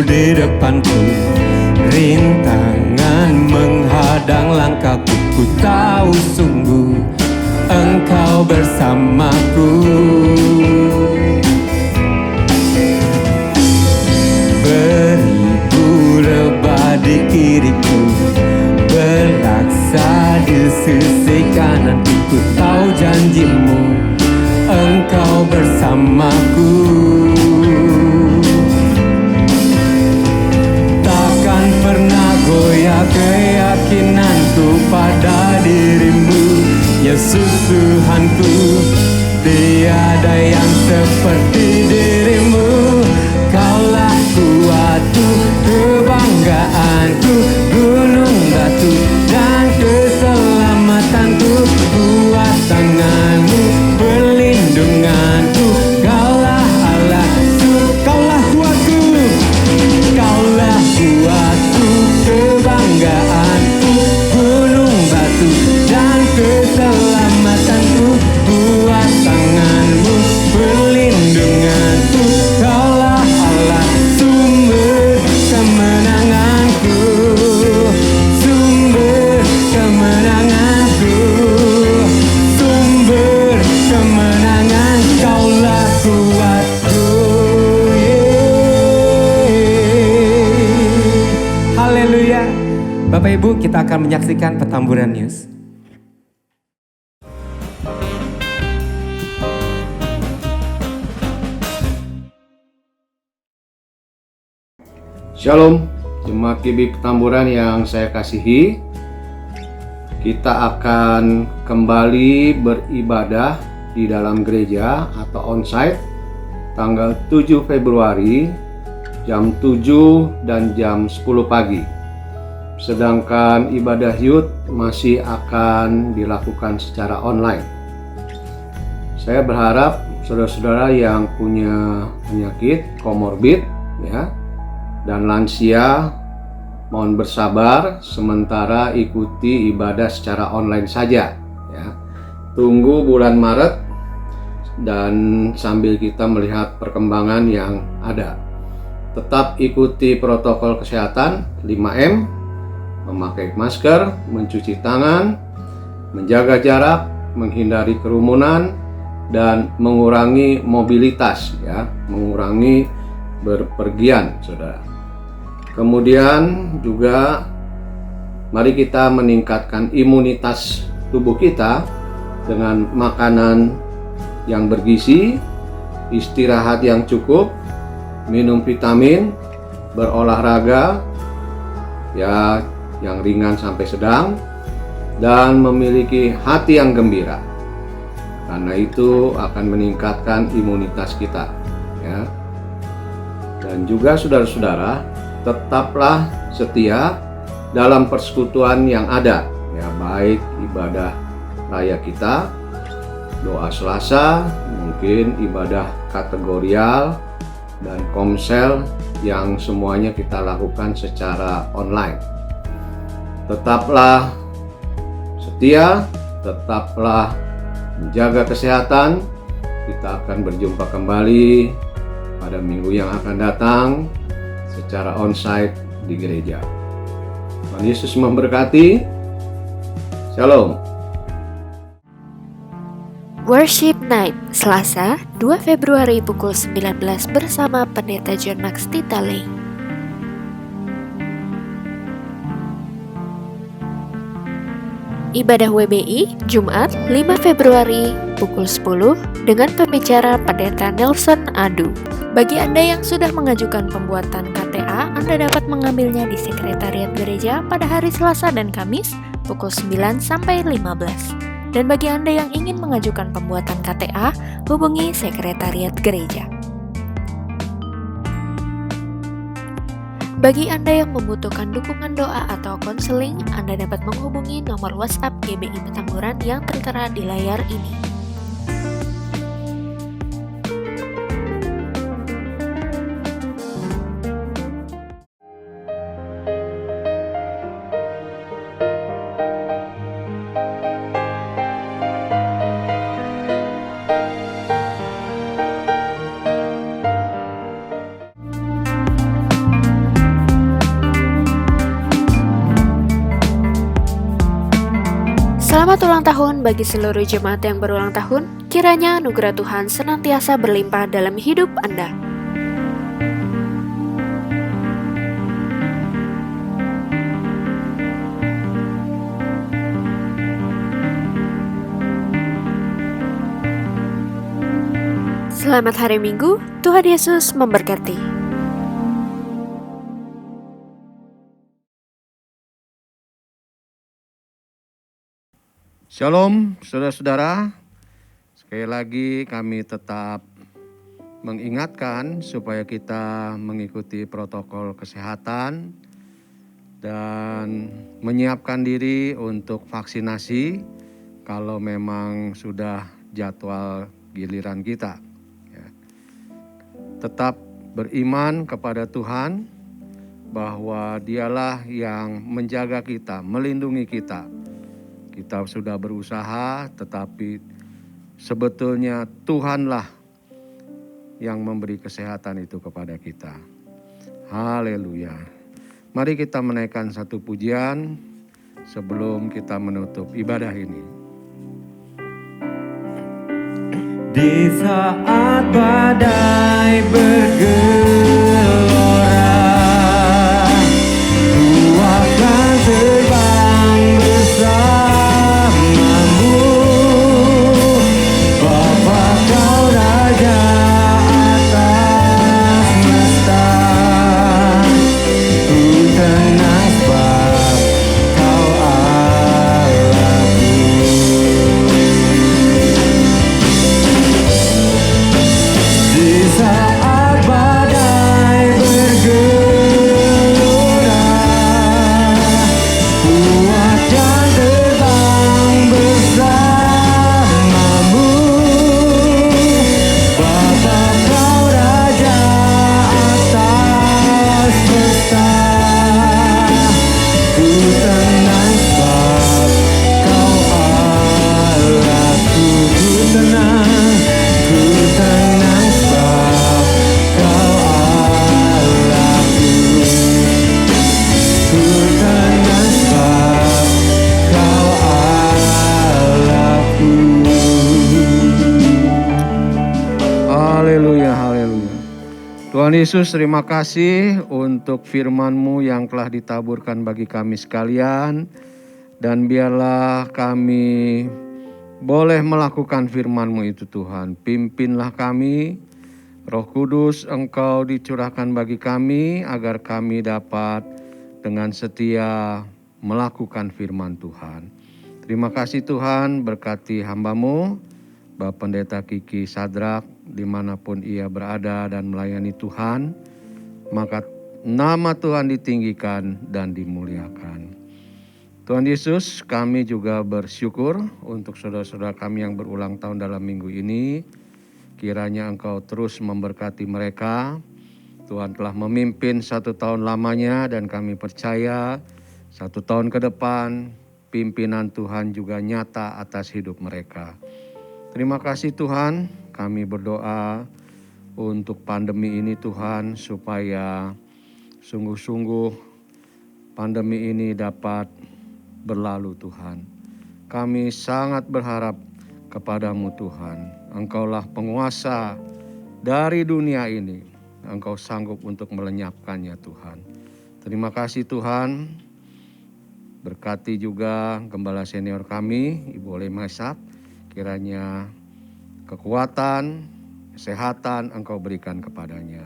Di depanku, rintangan menghadang langkahku. Ku tahu sungguh Engkau bersamaku. Beribu rebah di kiriku, berlaksa di sisi kananku. Ku tahu janji-Mu, Engkau bersamaku. Pernah goyah keyakinanku pada diri-Mu, Yesus Tuhanku. Tiada yang seperti diri-Mu. Kaulah kuatku, kebanggaanku, gunung batu dan keselamatanku. Kuat tangan-Mu, perlindunganku. Kaulah Allahku, Kaulah kuatku, Kaulah kuatku, kebanggaanku, gunung batu dan keselamatanku. Kuat tangan-Mu, perlindunganku. kita akan menyaksikan Petamburan News. Shalom, Jemaat GB Petamburan yang saya kasihi. Kita akan kembali beribadah di dalam gereja atau onsite tanggal 7 Februari jam 7 dan jam 10 pagi. Sedangkan ibadah youth masih akan dilakukan secara online. Saya berharap saudara-saudara yang punya penyakit komorbid dan lansia mohon bersabar sementara ikuti ibadah secara online saja ya. Tunggu bulan Maret dan sambil kita melihat perkembangan yang ada. Tetap ikuti protokol kesehatan 5M, memakai masker, mencuci tangan, menjaga jarak, menghindari kerumunan dan mengurangi mobilitas ya, mengurangi berpergian, saudara. Kemudian juga mari kita meningkatkan imunitas tubuh kita dengan makanan yang bergizi, istirahat yang cukup, minum vitamin, berolahraga ya yang ringan sampai sedang, dan memiliki hati yang gembira. Karena itu akan meningkatkan imunitas kita ya. Dan juga saudara-saudara, tetaplah setia dalam persekutuan yang ada ya, baik ibadah raya kita, doa Selasa, mungkin ibadah kategorial dan komsel yang semuanya kita lakukan secara online. Tetaplah setia, tetaplah menjaga kesehatan. Kita akan berjumpa kembali pada minggu yang akan datang secara onsite di gereja. Tuhan Yesus memberkati. Shalom. Worship Night, Selasa 2 Februari pukul 19 bersama Pendeta John Max Titale. Ibadah WBI, Jumat 5 Februari pukul 10 dengan pembicara Pendeta Nelson Adu. Bagi Anda yang sudah mengajukan pembuatan KTA, Anda dapat mengambilnya di Sekretariat Gereja pada hari Selasa dan Kamis pukul 9 sampai 15. Dan bagi Anda yang ingin mengajukan pembuatan KTA, hubungi Sekretariat Gereja. Bagi Anda yang membutuhkan dukungan doa atau konseling, Anda dapat menghubungi nomor WhatsApp GBI Petamburan yang tertera di layar ini. Selamat ulang tahun bagi seluruh jemaat yang berulang tahun. Kiranya anugerah Tuhan senantiasa berlimpah dalam hidup Anda. Selamat hari Minggu, Tuhan Yesus memberkati. Shalom saudara-saudara. Sekali lagi kami tetap mengingatkan supaya kita mengikuti protokol kesehatan dan menyiapkan diri untuk vaksinasi kalau memang sudah jadwal giliran kita. Tetap beriman kepada Tuhan bahwa Dialah yang menjaga kita, melindungi kita. Kita sudah berusaha, tetapi sebetulnya Tuhanlah yang memberi kesehatan itu kepada kita. Haleluya. Mari kita menaikkan satu pujian sebelum kita menutup ibadah ini. Di saat badai bergelora, Ku akan terbang Tuhan Yesus, terima kasih untuk firman-Mu yang telah ditaburkan bagi kami sekalian. Dan biarlah kami boleh melakukan firman-Mu itu Tuhan. Pimpinlah kami, Roh Kudus Engkau dicurahkan bagi kami agar kami dapat dengan setia melakukan firman Tuhan. Terima kasih Tuhan, berkati hamba-Mu, Bapak Pendeta Kiki Sadrak, dimanapun ia berada dan melayani Tuhan, maka nama Tuhan ditinggikan dan dimuliakan. Tuhan Yesus, kami juga bersyukur untuk saudara-saudara kami yang berulang tahun dalam minggu ini. Kiranya Engkau terus memberkati mereka. Tuhan telah memimpin 1 tahun lamanya dan kami percaya 1 tahun ke depan pimpinan Tuhan juga nyata atas hidup mereka. Terima kasih Tuhan, kami berdoa untuk pandemi ini Tuhan, supaya sungguh-sungguh pandemi ini dapat berlalu Tuhan. Kami sangat berharap kepada-Mu Tuhan. Engkaulah penguasa dari dunia ini. Engkau sanggup untuk melenyapkannya Tuhan. Terima kasih Tuhan. Berkati juga gembala senior kami, Ibu Oleh Maisak. Kiranya kekuatan, kesehatan Engkau berikan kepadanya.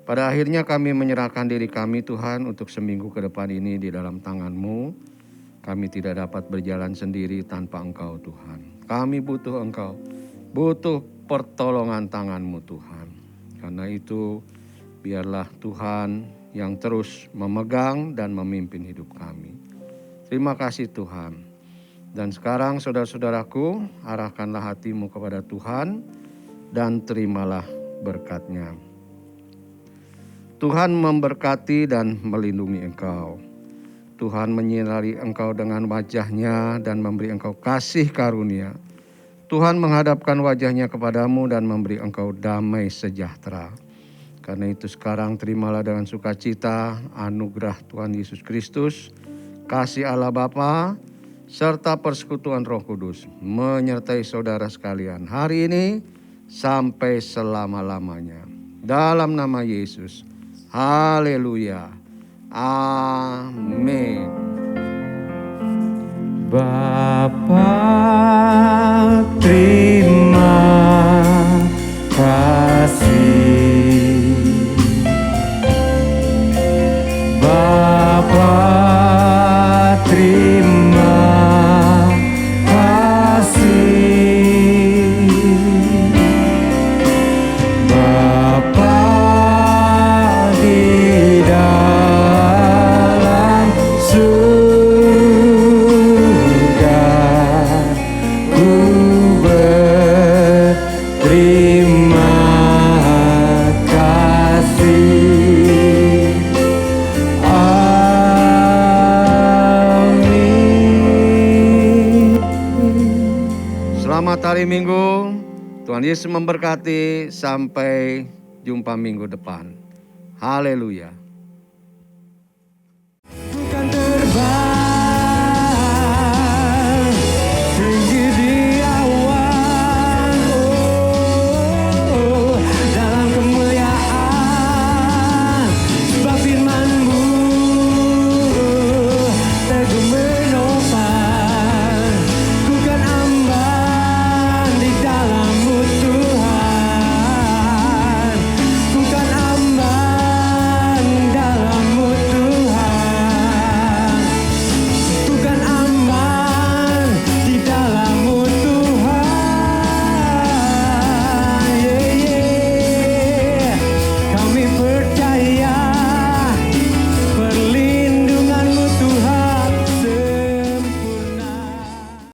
Pada akhirnya kami menyerahkan diri kami Tuhan untuk seminggu ke depan ini di dalam tangan-Mu. Kami tidak dapat berjalan sendiri tanpa Engkau Tuhan. Kami butuh Engkau, butuh pertolongan tangan-Mu Tuhan. Karena itu biarlah Tuhan yang terus memegang dan memimpin hidup kami. Terima kasih Tuhan. Dan sekarang saudara-saudaraku, arahkanlah hatimu kepada Tuhan dan terimalah berkat-Nya. Tuhan memberkati dan melindungi engkau. Tuhan menyinari engkau dengan wajah-Nya dan memberi engkau kasih karunia. Tuhan menghadapkan wajah-Nya kepadamu dan memberi engkau damai sejahtera. Karena itu sekarang terimalah dengan sukacita anugerah Tuhan Yesus Kristus, kasih Allah Bapa, serta persekutuan Roh Kudus menyertai saudara sekalian hari ini sampai selama-lamanya. Dalam nama Yesus. Haleluya. Amin. Bapa, terima kasih. Bapa, terima kasih. Bapa di dalam surga, ku berterima kasih. Amin. Selamat hari Minggu. Tuhan Yesus memberkati. Sampai jumpa minggu depan. Haleluya.